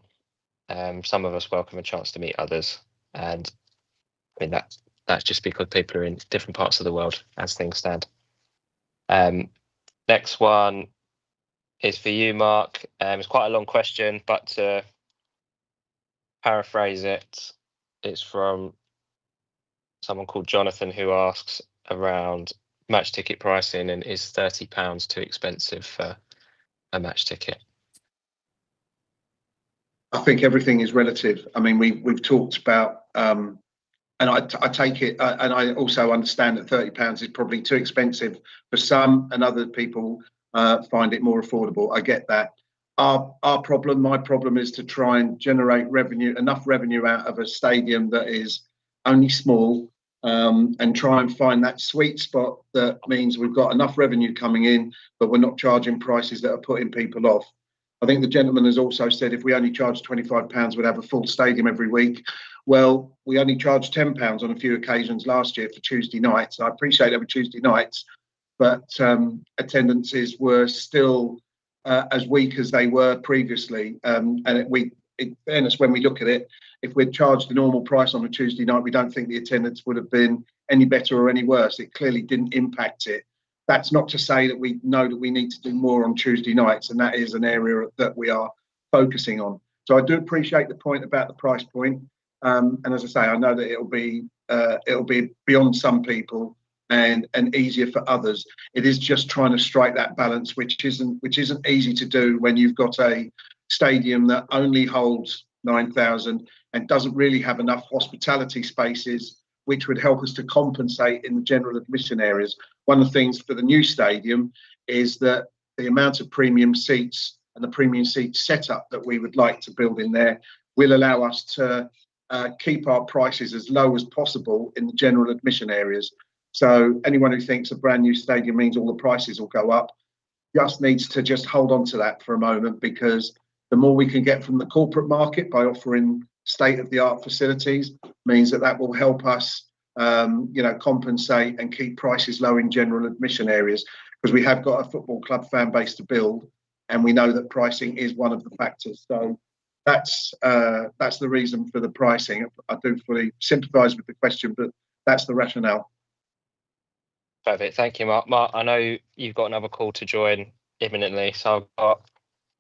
Some of us welcome a chance to meet others. And I mean, that's just because people are in different parts of the world as things stand. Next one is for you, Mark. It's quite a long question, but to paraphrase it, it's from someone called Jonathan, who asks around match ticket pricing, and is £30 too expensive for a match ticket? I think everything is relative. I mean, we've talked about, and I take it, and I also understand that £30 is probably too expensive for some, and other people find it more affordable. I get that. My problem is to try and generate enough revenue out of a stadium that is only small, and try and find that sweet spot that means we've got enough revenue coming in, but we're not charging prices that are putting people off. I think the gentleman has also said if we only charge £25, we'd have a full stadium every week. Well, we only charged £10 on a few occasions last year for Tuesday nights. I appreciate every Tuesday nights, but attendances were still as weak as they were previously. In fairness, when we look at it, if we'd charged the normal price on a Tuesday night, we don't think the attendance would have been any better or any worse. It clearly didn't impact it. That's not to say that we know that we need to do more on Tuesday nights, and that is an area that we are focusing on. So I do appreciate the point about the price point, and as I say, I know that it'll be beyond some people and easier for others. It is just trying to strike that balance, which isn't easy to do when you've got a stadium that only holds 9,000 and doesn't really have enough hospitality spaces, which would help us to compensate in the general admission areas. One of the things for the new stadium is that the amount of premium seats and the premium seat setup that we would like to build in there will allow us to keep our prices as low as possible in the general admission areas. So anyone who thinks a brand new stadium means all the prices will go up just needs to just hold on to that for a moment, because the more we can get from the corporate market by offering state-of-the-art facilities means that will help us compensate and keep prices low in general admission areas, because we have got a football club fan base to build, and we know that pricing is one of the factors. So that's the reason for the pricing. I do fully sympathise with the question, but that's the rationale. Perfect. Thank you, Mark. Mark, I know you've got another call to join imminently, so I've got,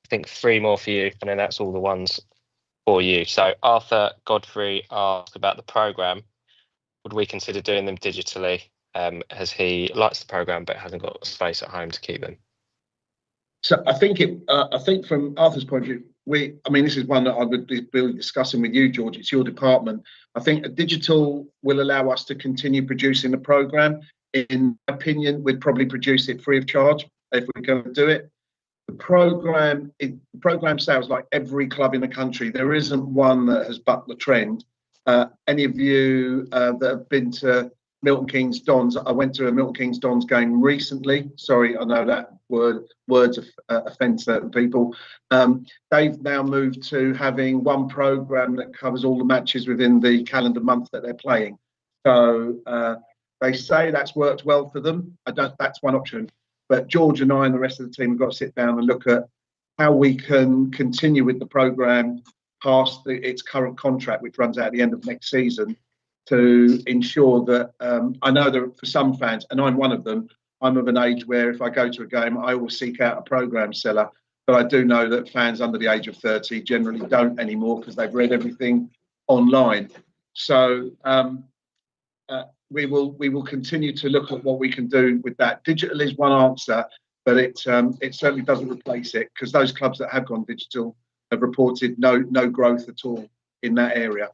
I think, 3 more for you, and then that's all the ones for you. So Arthur Godfrey asked about the programme. Would we consider doing them digitally, as he likes the programme but hasn't got space at home to keep them? So I think from Arthur's point of view, I mean, this is one that I would be discussing with you, George. It's your department. I think a digital will allow us to continue producing the programme. In my opinion, we'd probably produce it free of charge if we're going to do it. The programme sales, like every club in the country, there isn't one that has bucked the trend. Any of you that have been to Milton Keynes Dons, I went to a Milton Keynes Dons game recently. Sorry, I know that words offend certain people. They've now moved to having one programme that covers all the matches within the calendar month that they're playing. So they say that's worked well for them. That's one option. But George and I and the rest of the team have got to sit down and look at how we can continue with the programme past its current contract, which runs out at the end of next season, to ensure that I know that for some fans, and I'm one of them, I'm of an age where if I go to a game, I will seek out a programme seller. But I do know that fans under the age of 30 generally don't anymore because they've read everything online. So we will continue to look at what we can do with that. Digital is one answer, but it certainly doesn't replace it, because those clubs that have gone digital have reported no growth at all in that area.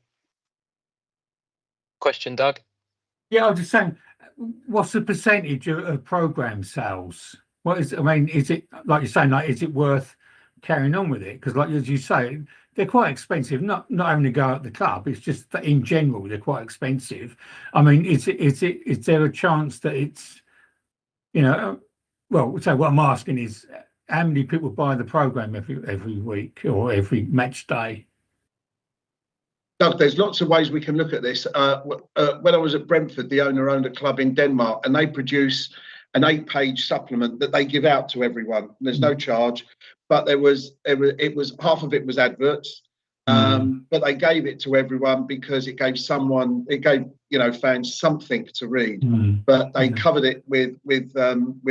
Question, Doug? Yeah, I was just saying, what's the percentage of programme sales? What is, I mean, is it, like you're saying, like, is it worth carrying on with it? Because, like as you say, they're quite expensive. Not having to go at the club, it's just that in general they're quite expensive. I mean, is there a chance that it's, you know, well, so what I'm asking is, how many people buy the programme every week or every match day? Doug, there's lots of ways we can look at this. When I was at Brentford, the owner owned a club in Denmark, and they produce an 8-page supplement that they give out to everyone. There's no charge, but it was half of it was adverts, but they gave it to everyone because it gave fans something to read. But they covered it with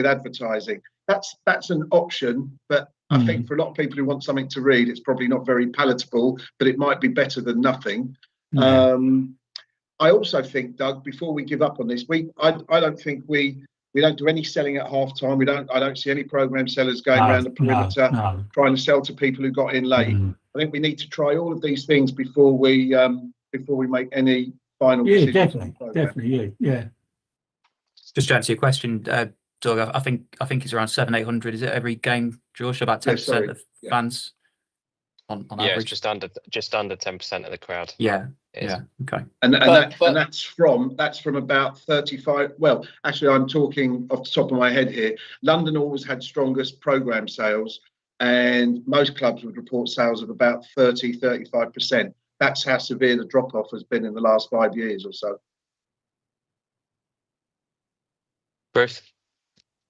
advertising. That's an option, but I think for a lot of people who want something to read, it's probably not very palatable, but it might be better than nothing. I also think, Doug, before we give up on this, I don't think we don't do any selling at half time. I don't see any programme sellers going around the perimeter trying to sell to people who got in late. I think we need to try all of these things before we make any final decisions. Definitely, yeah. Just to answer your question, Doug, I think it's around 700-800. Is it every game, George? About 10% of fans on average. It's just under 10% of the crowd. Yeah. Okay. And that's from about 35. Well, actually, I'm talking off the top of my head here. London always had strongest programme sales, and most clubs would report sales of about 30-35%. That's how severe the drop off has been in the last 5 years or so. Bruce?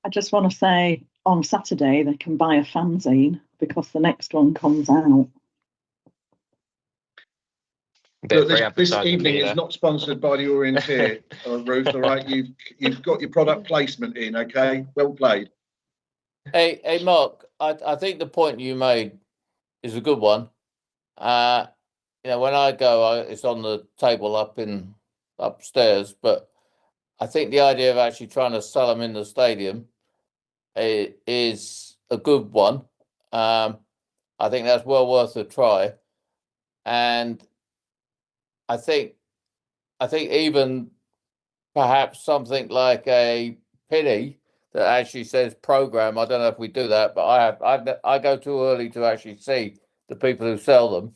I just want to say on Saturday they can buy a fanzine because the next one comes out. This evening is not sponsored by the Orient here, Ruth. All right, you've got your product placement in. Okay, well played. Hey, Mark. I think the point you made is a good one. When I go, it's on the table upstairs, but I think the idea of actually trying to sell them in the stadium is a good one. I think that's well worth a try, and I think even perhaps something like a penny that actually says program. I don't know if we do that, but I go too early to actually see the people who sell them.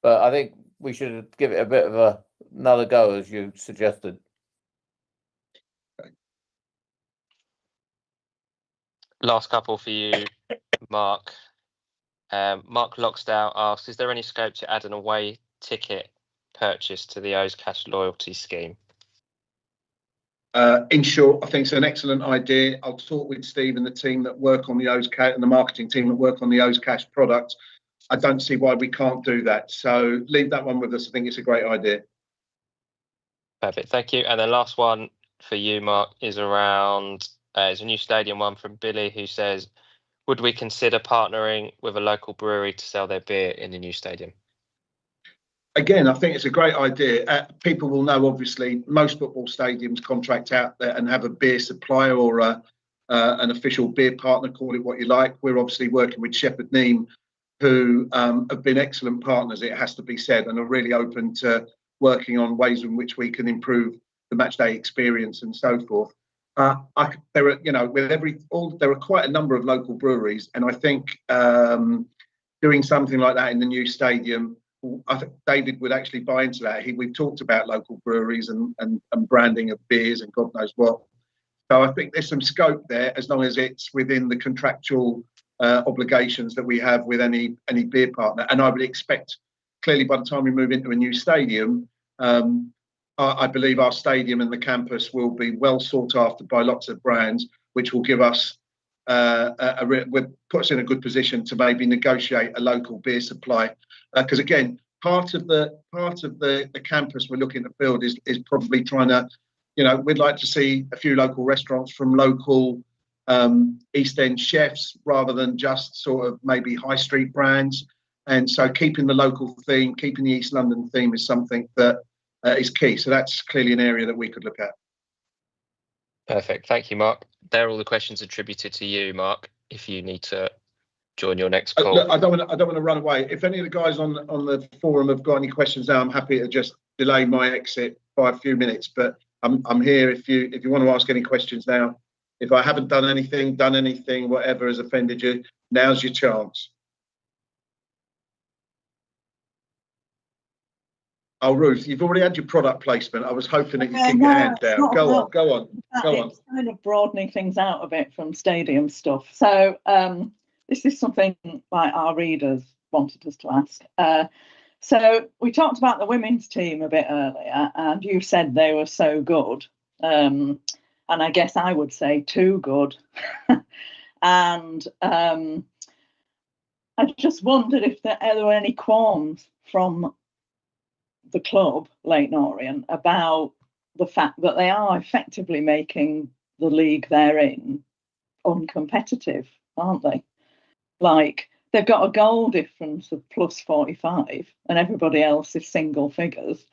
But I think we should give it a bit of another go, as you suggested. Last couple for you, Mark. Mark Loxdale asks, is there any scope to add an away ticket purchase to the O's Cash loyalty scheme? In short, I think it's an excellent idea. I'll talk with Steve and the team that work on the O's Cash and the marketing team that work on the O's Cash product. I don't see why we can't do that. So leave that one with us. I think it's a great idea. Perfect, thank you. And then last one for you, Mark, is around it's a new stadium one from Billy, who says, would we consider partnering with a local brewery to sell their beer in the new stadium? Again, I think it's a great idea. People will know, obviously, most football stadiums contract out there and have a beer supplier or an official beer partner, call it what you like. We're obviously working with Shepherd Neame, who have been excellent partners, it has to be said, and are really open to working on ways in which we can improve the match day experience and so forth. There are, there are quite a number of local breweries, and I think doing something like that in the new stadium, I think David would actually buy into that. We've talked about local breweries and branding of beers and God knows what. So I think there's some scope there, as long as it's within the contractual obligations that we have with any beer partner. And I would expect, clearly, by the time we move into a new stadium, I believe our stadium and the campus will be well sought after by lots of brands, which will give us put us in a good position to maybe negotiate a local beer supply. Because again, part of the campus we're looking to build is probably trying to, we'd like to see a few local restaurants from local East End chefs rather than just sort of maybe high street brands. And so keeping the local theme, keeping the East London theme is something that is key. So that's clearly an area that we could look at. Perfect. Thank you, Mark. They're all the questions attributed to you, Mark, if you need to join your next call. Look, I don't want to run away. If any of the guys on the forum have got any questions now, I'm happy to just delay my exit by a few minutes. But I'm here if you want to ask any questions now. If I haven't done anything, whatever has offended you, now's your chance. Oh, Ruth, you've already had your product placement. I was hoping that you keep your hand down. Go on. It's kind of broadening things out a bit from stadium stuff. So this is something like our readers wanted us to ask. So we talked about the women's team a bit earlier, and you said they were so good. And I guess I would say too good. And I just wondered if there were any qualms from the club, Leyton Orient, about the fact that they are effectively making the league they're in uncompetitive, aren't they? Like, they've got a goal difference of plus 45 and everybody else is single figures.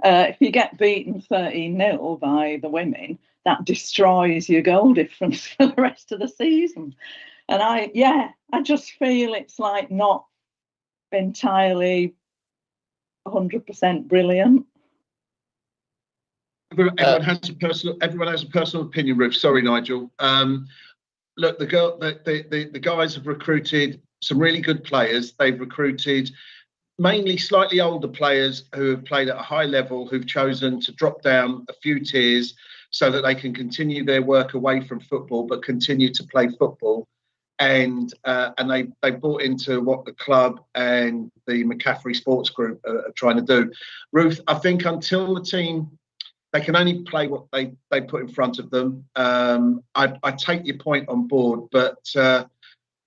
If you get beaten 13-0 by the women, that destroys your goal difference for the rest of the season. And I just feel it's like not entirely 100% brilliant. Everyone has a personal opinion, Ruth. Sorry, Nigel. Look, the guys have recruited some really good players. They've recruited mainly slightly older players who have played at a high level, who've chosen to drop down a few tiers so that they can continue their work away from football, but continue to play football. And they bought into what the club and the McCaffrey Sports Group are trying to do. Ruth, I think until the team, they can only play what they put in front of them. I take your point on board, but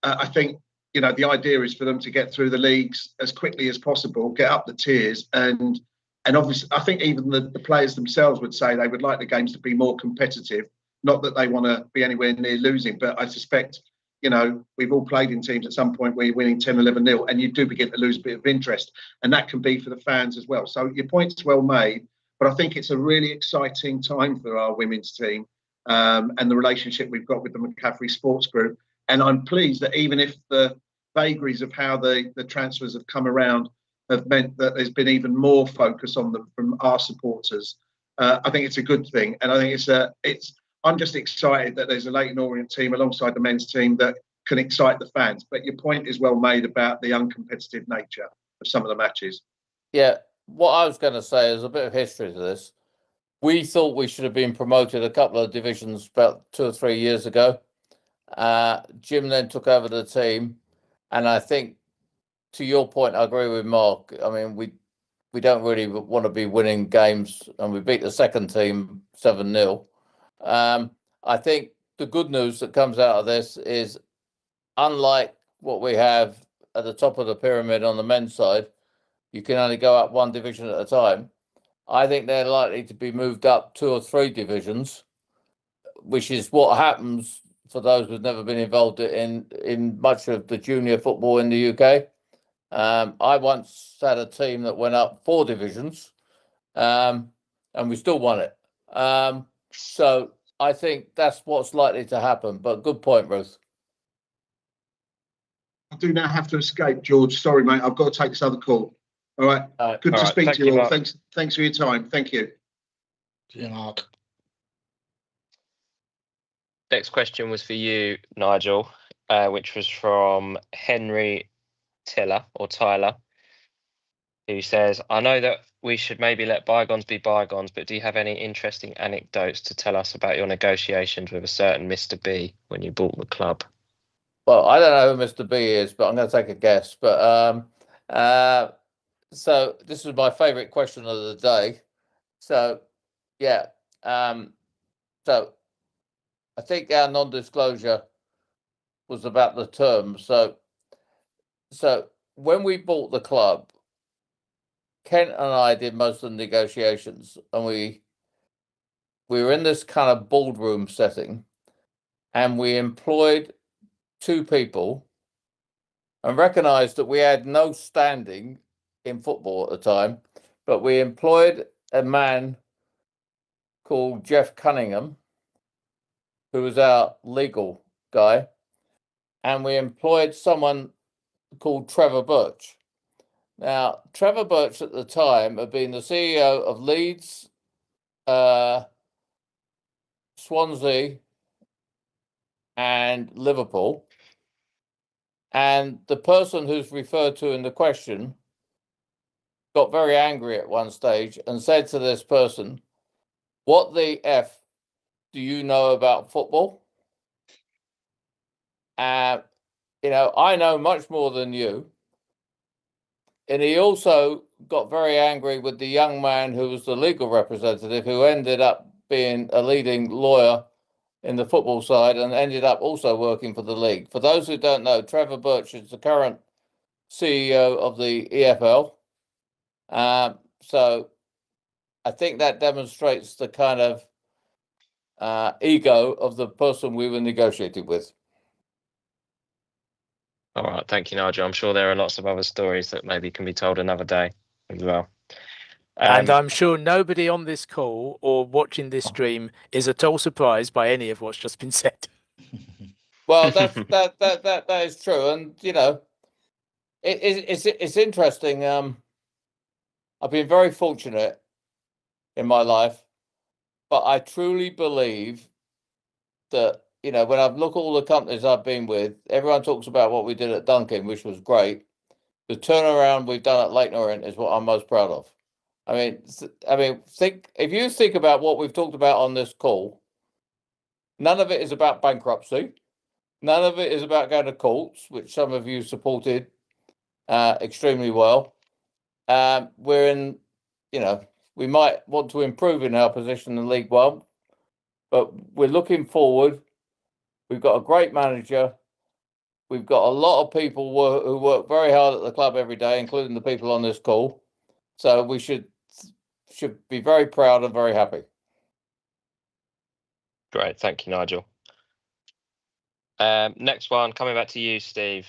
I think, the idea is for them to get through the leagues as quickly as possible, get up the tiers, and obviously I think even the players themselves would say they would like the games to be more competitive. Not that they want to be anywhere near losing, but I suspect, we've all played in teams at some point where you're winning 10, 11-0 and you do begin to lose a bit of interest, and that can be for the fans as well. So your point's well made, but I think it's a really exciting time for our women's team and the relationship we've got with the McCaffrey Sports Group. And I'm pleased that even if the vagaries of how the transfers have come around have meant that there's been even more focus on them from our supporters, I think it's a good thing. And I think I'm just excited that there's a Leyton Orient team alongside the men's team that can excite the fans. But your point is well made about the uncompetitive nature of some of the matches. Yeah, what I was going to say is a bit of history to this. We thought we should have been promoted a couple of divisions about 2 or 3 years ago. Jim then took over the team, and I think, to your point, I agree with Mark. I mean, we don't really want to be winning games, and we beat the second team 7-0. I think the good news that comes out of this is, unlike what we have at the top of the pyramid on the men's side, you can only go up one division at a time. I think they're likely to be moved up 2 or 3 divisions, which is what happens for those who've never been involved in much of the junior football in the UK. I once had a team that went up 4 divisions, and we still won it. So I think that's what's likely to happen. But good point, Ruth. I do now have to escape, George. Sorry, mate. I've got to take this other call. All right. Good to speak to you all. Thanks for your time. Thank you. Mark. Next question was for you, Nigel, which was from Henry Tyler, who says, I know that we should maybe let bygones be bygones, but do you have any interesting anecdotes to tell us about your negotiations with a certain Mr. B when you bought the club? Well, I don't know who Mr. B is, but I'm going to take a guess. But so this is my favourite question of the day. So, yeah. So I think our non-disclosure was about the terms. So when we bought the club, Kent and I did most of the negotiations, and we were in this kind of boardroom setting, and we employed 2 people and recognized that we had no standing in football at the time, but we employed a man called Jeff Cunningham, who was our legal guy, and we employed someone called Trevor Birch. Now, Trevor Birch at the time had been the CEO of Leeds, Swansea, and Liverpool. And the person who's referred to in the question got very angry at one stage and said to this person, what the F do you know about football? You know, I know much more than you. And he also got very angry with the young man who was the legal representative, who ended up being a leading lawyer in the football side and ended up also working for the league. For those who don't know, Trevor Birch is the current CEO of the EFL. So I think that demonstrates the kind of ego of the person we were negotiating with. All right, thank you, Nigel. I'm sure there are lots of other stories that maybe can be told another day as well. And I'm sure nobody on this call or watching this stream is at all surprised by any of what's just been said. Well, that is true, and you know, it's interesting. I've been very fortunate in my life, but I truly believe that, you know, when I look at all the companies I've been with, everyone talks about what we did at Duncan, which was great. The turnaround we've done at Leyton Orient is what I'm most proud of. I mean, if you think about what we've talked about on this call, none of it is about bankruptcy. None of it is about going to courts, which some of you supported extremely well. We're in, you know, we might want to improve in our position in League One, but we're looking forward. We've got a great manager. We've got a lot of people who work very hard at the club every day, including the people on this call. So we should be very proud and very happy. Great, thank you, Nigel. Next one, coming back to you, Steve.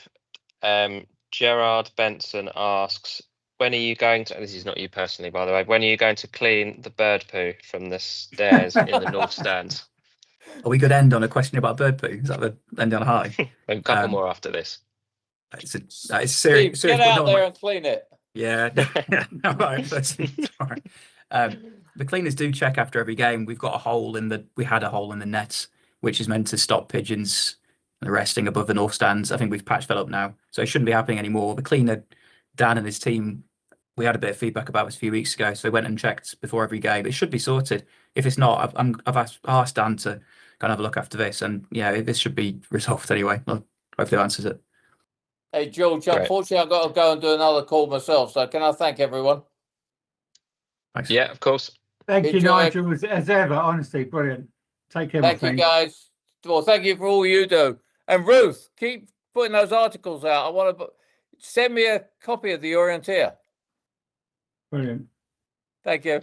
Gerard Benson asks, when are you going to, this is not you personally, by the way, when are you going to clean the bird poo from the stairs in the North Stands? Are we good end on a question about bird poo? Is that the end on a high? A couple more after this. That is serious. Steve, get out there and clean it. Yeah. All right. Sorry. The cleaners do check after every game. We had a hole in the net, which is meant to stop pigeons resting above the North Stands. I think we've patched that up now, so it shouldn't be happening anymore. The cleaner, Dan, and his team, we had a bit of feedback about this a few weeks ago, so they went and checked before every game. It should be sorted. If it's not, I've asked Dan to kind of have a look after this, and yeah, this should be resolved anyway. Hopefully that answers it. Hey, George, Great. Unfortunately, I've got to go and do another call myself, so can I thank everyone? Thanks. Yeah, of course. Thank you, Nigel, as ever. Honestly, brilliant. Take care, Thank you, guys. Well, thank you for all you do. And Ruth, keep putting those articles out. I want to send me a copy of the Orient here. Brilliant. Thank you.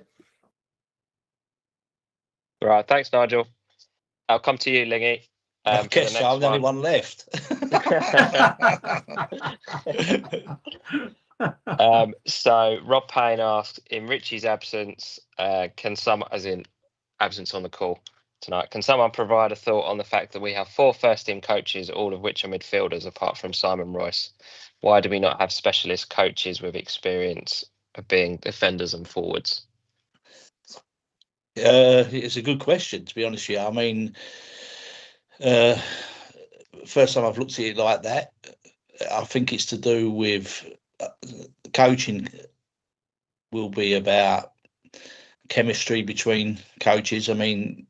Right, thanks, Nigel. I'll come to you, Lingy. I For the guess next I'm the only one. one left. So Rob Payne asks, in Richie's absence, can someone, as in absence on the call tonight, can someone provide a thought on the fact that we have 4 first-team coaches, all of which are midfielders, apart from Simon Royce? Why do we not have specialist coaches with experience of being defenders and forwards? It's a good question, to be honest with you. I mean, first time I've looked at it like that, I think it's to do with coaching will be about chemistry between coaches. I mean,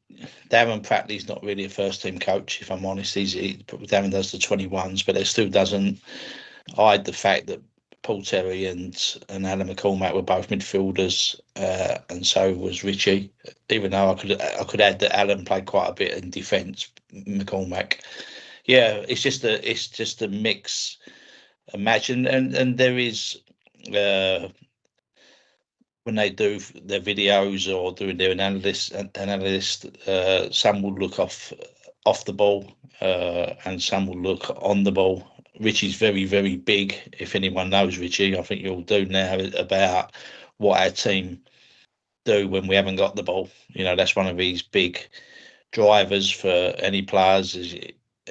Darren Prattley's not really a first team coach, if I'm honest. Darren does the 21s, but it still doesn't hide the fact that Paul Terry and Alan McCormack were both midfielders, and so was Richie. Even though I could add that Alan played quite a bit in defence, McCormack. Yeah, it's just a mix. Imagine, and there is when they do their videos or doing their analysis, some will look off the ball, and some will look on the ball. Richie's very, very big. If anyone knows Richie, I think you'll do now, about what our team do when we haven't got the ball. You know, that's one of his big drivers for any players.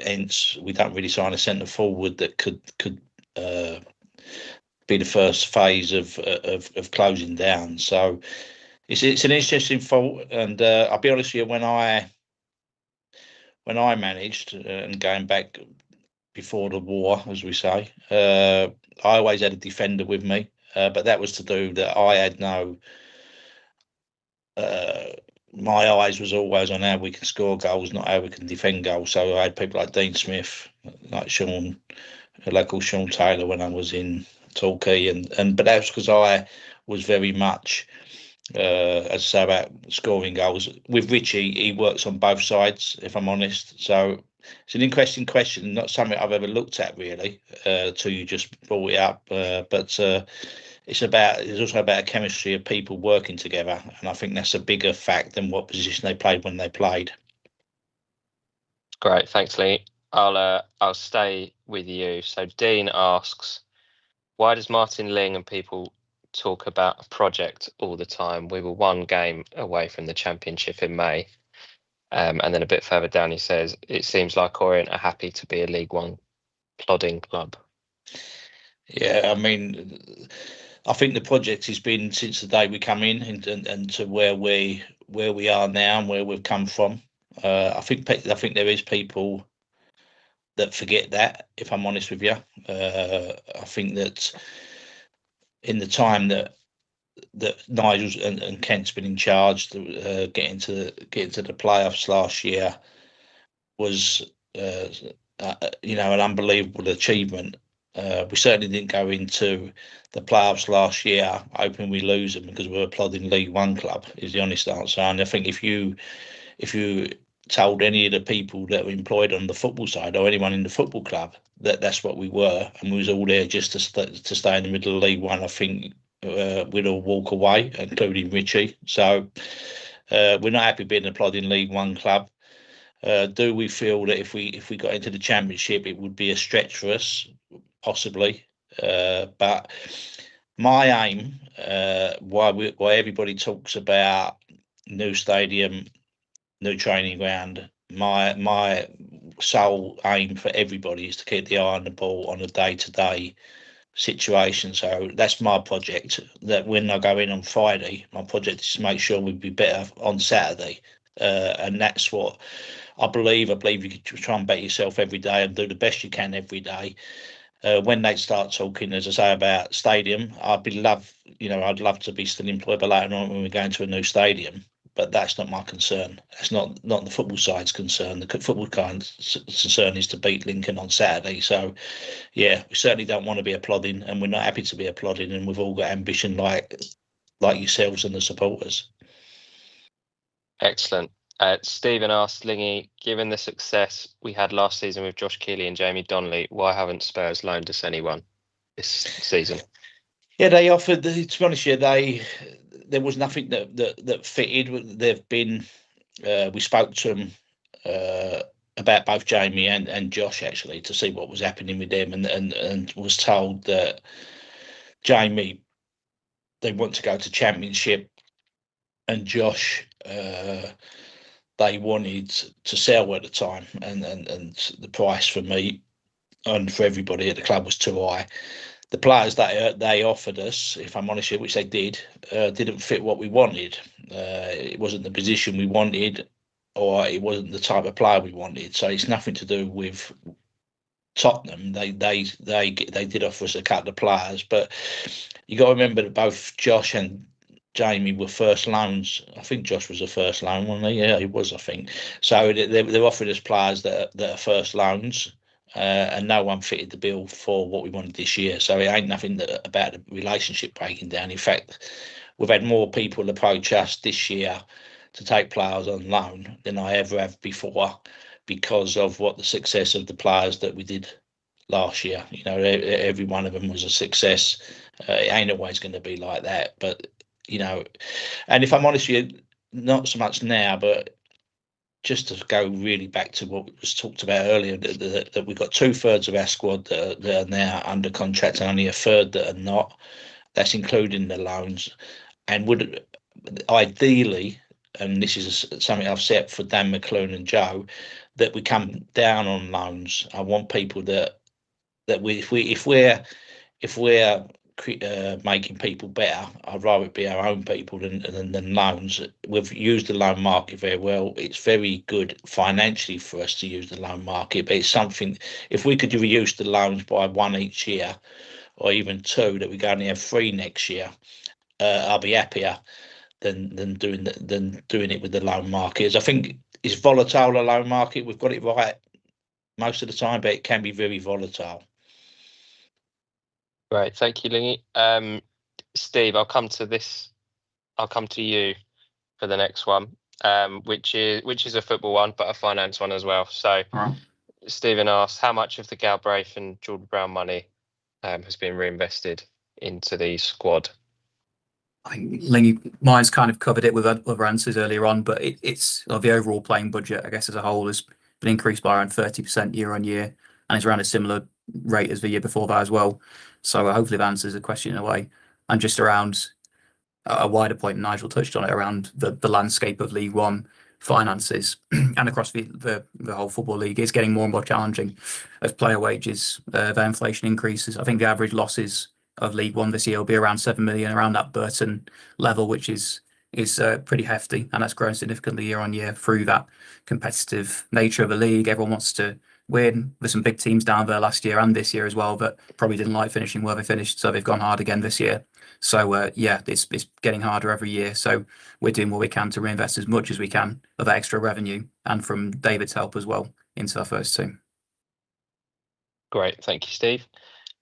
Hence, we don't really sign a centre forward that could be the first phase of closing down. So it's an interesting thought, and I'll be honest with you, when I managed, and going back before the war, as we say, I always had a defender with me, but that was to do that I had no. My eyes was always on how we can score goals, not how we can defend goals. So I had people like Dean Smith, like Sean, a local Sean Taylor when I was in Torquay, and but that's because I was very much, as I say, about scoring goals. With Richie, he works on both sides, if I'm honest. So it's an interesting question, not something I've ever looked at really, till you just brought it up. But it's also about a chemistry of people working together, and I think that's a bigger fact than what position they played when they played. Great, thanks, Lee. I'll stay with you. So Dean asks, why does Martin Ling and people talk about a project all the time? We were 1 game away from the Championship in May. And then a bit further down, he says, it seems like Orient are happy to be a League One plodding club. Yeah, I mean, I think the project has been since the day we come in and to where we are now and where we've come from. I think there is people that forget that, if I'm honest with you. I think that in the time that Nigel's and Kent's been in charge, getting to the playoffs last year was an unbelievable achievement. We certainly didn't go into the playoffs last year hoping we lose them because we were a plodding League One club, is the honest answer. And I think if you told any of the people that were employed on the football side or anyone in the football club that's what we were, and we was all there just to stay in the middle of League One, I think we'd all walk away, including Richie. So we're not happy being a plodding League One club. Do we feel that if we got into the Championship, it would be a stretch for us? Possibly. But my aim, why everybody talks about new stadium, new training ground, my sole aim for everybody is to keep the eye on the ball on a day-to-day situation. So that's my project, that when I go in on Friday, my project is to make sure we'd be better on Saturday. And that's what I believe you can try and bet yourself every day and do the best you can every day. When they start talking, as I say, about stadium, I'd love to be still employed by Leyton Orient when we go into a new stadium. But that's not my concern. That's not the football side's concern. The football concern is to beat Lincoln on Saturday. So, yeah, we certainly don't want to be a plodding, and we're not happy to be a plodding, and we've all got ambition like yourselves and the supporters. Excellent. Stephen asked, Lingy, given the success we had last season with Josh Keeley and Jamie Donnelly, why haven't Spurs loaned us anyone this season? Yeah, they offered. To be honest, there was nothing that fitted. They've been we spoke to them about both Jamie and Josh actually to see what was happening with them, and was told that Jamie, they want to go to Championship, and Josh, they wanted to sell at the time, and the price for me and for everybody at the club was too high. The players that they offered us, if I'm honest, which they didn't fit what we wanted. It wasn't the position we wanted, or it wasn't the type of player we wanted. So it's nothing to do with Tottenham. They did offer us a couple of players, but you got to remember that both Josh and Jamie were first loans. I think Josh was a first loan, wasn't he? Yeah, he was, I think. So they're offering us players that are first loans, and no one fitted the bill for what we wanted this year. So it ain't nothing about the relationship breaking down. In fact, we've had more people approach us this year to take players on loan than I ever have before, because of what the success of the players that we did last year. You know, every one of them was a success. It ain't always going to be like that, but you know, and if I'm honest with you, not so much now, but just to go really back to what was talked about earlier, that we've got 2/3 of our squad that are now under contract and only a third that are not. That's including the loans, and would ideally, and this is something I've set for Dan McClune and Joe, that we come down on loans. I want people that if we're making people better, I'd rather it be our own people than loans. We've used the loan market very well. It's very good financially for us to use the loan market, but it's something, if we could reduce the loans by one each year, or even two, that we can only have 3 next year, I'll be happier than doing it with the loan market. As I think it's volatile, the loan market. We've got it right most of the time, but it can be very volatile. Great, thank you, Lingy. Steve, I'll come to you for the next one, which is a football one, but a finance one as well. So, Stephen asks, how much of the Galbraith and Jordan Brown money has been reinvested into the squad? I think Lingy, mine's kind of covered it with other answers earlier on, but it's the overall playing budget, I guess, as a whole has been increased by around 30% year on year, and it's around a similar rate as the year before that as well. So hopefully that answers the question in a way. And just around a wider point, Nigel touched on it, around the landscape of League One finances and across the whole football league is getting more and more challenging as player wages, their inflation increases. I think the average losses of League One this year will be around 7 million, around that Burton level, which is pretty hefty, and that's grown significantly year on year through that competitive nature of the league. Everyone wants to win. There's some big teams down there last year and this year as well that probably didn't like finishing where they finished, so they've gone hard again this year. So yeah, it's getting harder every year. So we're doing what we can to reinvest as much as we can of that extra revenue, and from David's help as well, into our first team. Great, thank you, Steve.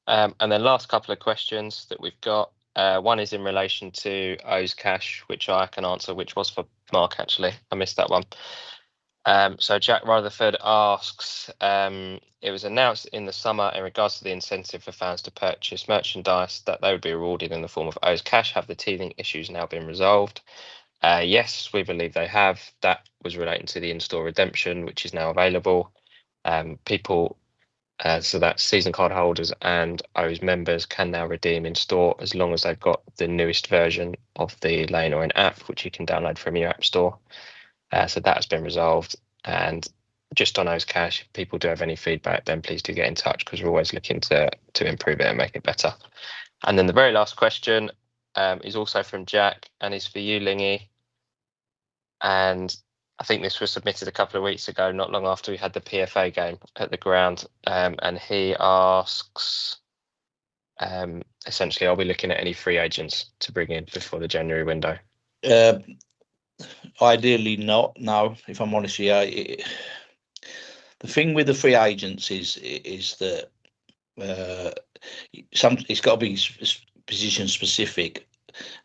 And then last couple of questions that we've got. One is in relation to O's cash, which I can answer, which was for Mark, actually. I missed that one. So Jack Rutherford asks, it was announced in the summer in regards to the incentive for fans to purchase merchandise that they would be rewarded in the form of O's cash. Have the teething issues now been resolved? Yes, we believe they have. That was relating to the in-store redemption, which is now available. So that season card holders and O's members can now redeem in store as long as they've got the newest version of the Leyton Orient app, which you can download from your app store. So that has been resolved. And just on O's cash, if people do have any feedback, then please do get in touch, because we're always looking to improve it and make it better. And then the very last question is also from Jack, and is for you, Lingy. And I think this was submitted a couple of weeks ago, not long after we had the PFA game at the ground. And he asks, essentially, are we looking at any free agents to bring in before the January window? Ideally not, no, if I'm honest with you. The thing with the free agents is that it's got to be position specific.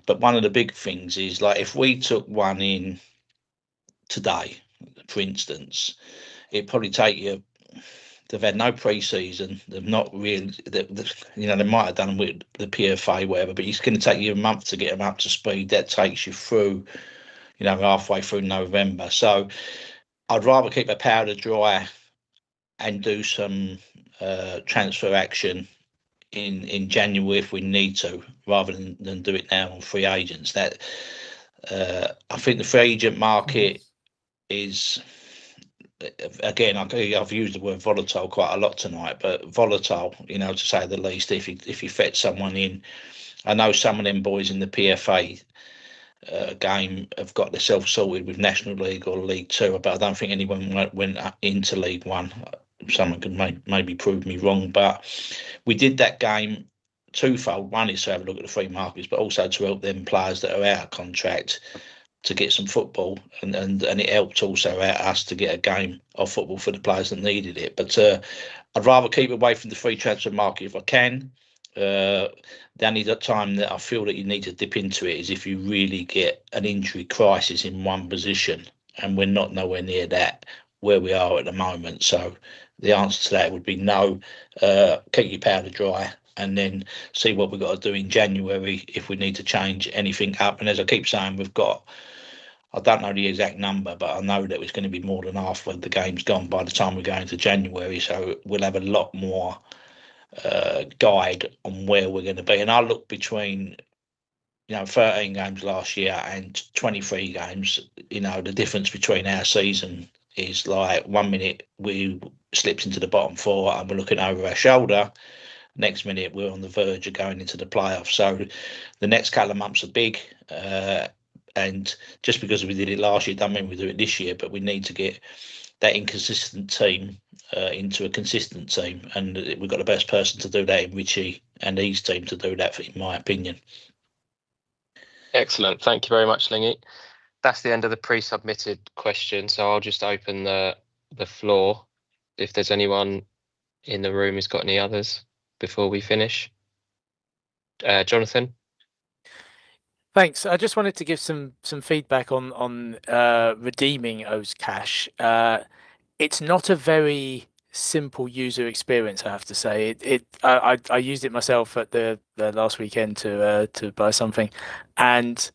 But one of the big things is, like, if we took one in today, for instance, it'd probably take you, they've had no pre-season, they've not really, they might have done with the PFA, whatever, but it's going to take you a month to get them up to speed. That takes you through halfway through November. So I'd rather keep a powder dry and do some transfer action in January if we need to, rather than do it now on free agents. That I think the free agent market is, again, I've used the word volatile quite a lot tonight, but volatile, to say the least. If you fed someone in, I know some of them boys in the PFA game have got themselves sorted with National League or League Two, but I don't think anyone went into League One. Someone can maybe prove me wrong, but we did that game twofold. One is to have a look at the free markets, but also to help them players that are out of contract to get some football, and it helped also out us to get a game of football for the players that needed it. But I'd rather keep away from the free transfer market if I can. The only time that I feel that you need to dip into it is if you really get an injury crisis in one position, and we're not nowhere near that where we are at the moment. So the answer to that would be no. Keep your powder dry and then see what we've got to do in January if we need to change anything up. And as I keep saying, I don't know the exact number, but I know that it's going to be more than half of the game's gone by the time we go into January. So we'll have a lot more guide on where we're going to be. And I look between 13 games last year and 23 games. The difference between our season is like 1 minute we slips into the bottom four and we're looking over our shoulder. Next minute we're on the verge of going into the playoffs. So the next couple of months are big. And just because we did it last year, doesn't mean we do it this year, but we need to get that inconsistent team into a consistent team. And we've got the best person to do that in Richie and his team to do that, in my opinion. Excellent. Thank you very much, Lingy. That's the end of the pre-submitted questions. So I'll just open the floor if there's anyone in the room who's got any others before we finish. Jonathan? Thanks. I just wanted to give some feedback on redeeming O's cash. It's not a very simple user experience, I have to say. I used it myself at the last weekend to buy something, and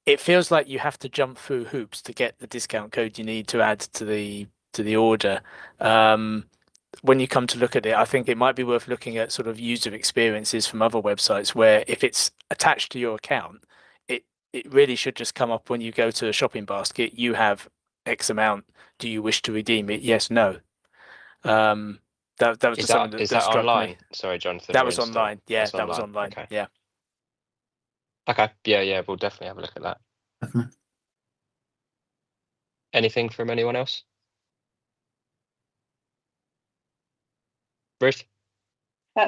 it feels like you have to jump through hoops to get the discount code you need to add to the order. When you come to look at it, I think it might be worth looking at sort of user experiences from other websites where if it's attached to your account, it really should just come up when you go to a shopping basket. You have X amount. Do you wish to redeem it? Yes, no. That was just something that struck online? me. Sorry, Jonathan. That was online. Yeah, that was online. Okay. Yeah. Okay. Yeah. We'll definitely have a look at that. Definitely. Anything from anyone else? Ruth?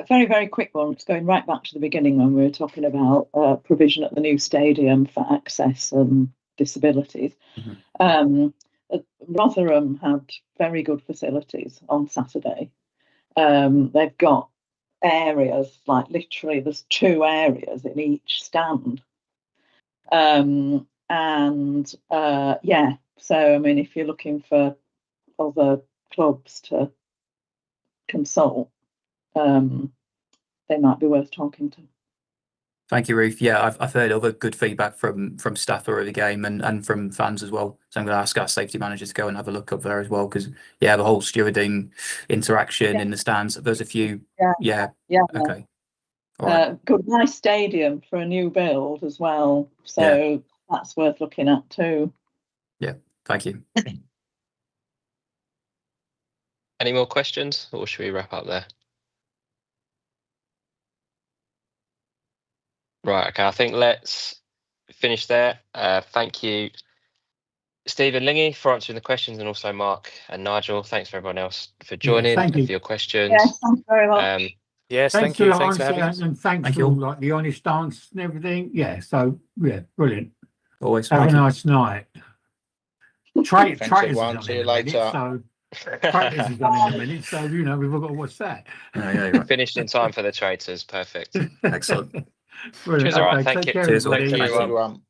Very, very quick one. It's going right back to the beginning when we were talking about provision at the new stadium for access and disabilities. Rotherham had very good facilities on Saturday. They've got areas, like literally there's 2 areas in each stand. So I mean, if you're looking for other clubs to consult, they might be worth talking to. Thank you, Ruth. Yeah, I've heard other good feedback from staff over the game and from fans as well. So I'm going to ask our safety manager to go and have a look up there as well, because the whole stewarding interaction in the stands. There's a few. Yeah. Okay. All right. Good, nice stadium for a new build as well. So that's worth looking at too. Yeah. Thank you. Any more questions, or should we wrap up there? Right, okay, I think let's finish there. Thank you, Stephen, Lingy, for answering the questions, and also Mark and Nigel. Thanks for everyone else for joining and for your questions. Yes, thanks very much. Yes, thanks thank you. for Thanks for having us. and thanks Thank for you. like the honest answers and everything. Yeah, so brilliant. Always. Have a Thank you. nice night. Thanks, Traitors everyone. is See on you in a minute, later. so Traitors is on in a minute, so we've all got to watch that. Yeah. Finished in time for the traitors. Perfect. Excellent. Brilliant. All right, Okay, thank take you. care, Cheers, everybody. Thanks, Thanks, everyone. everyone.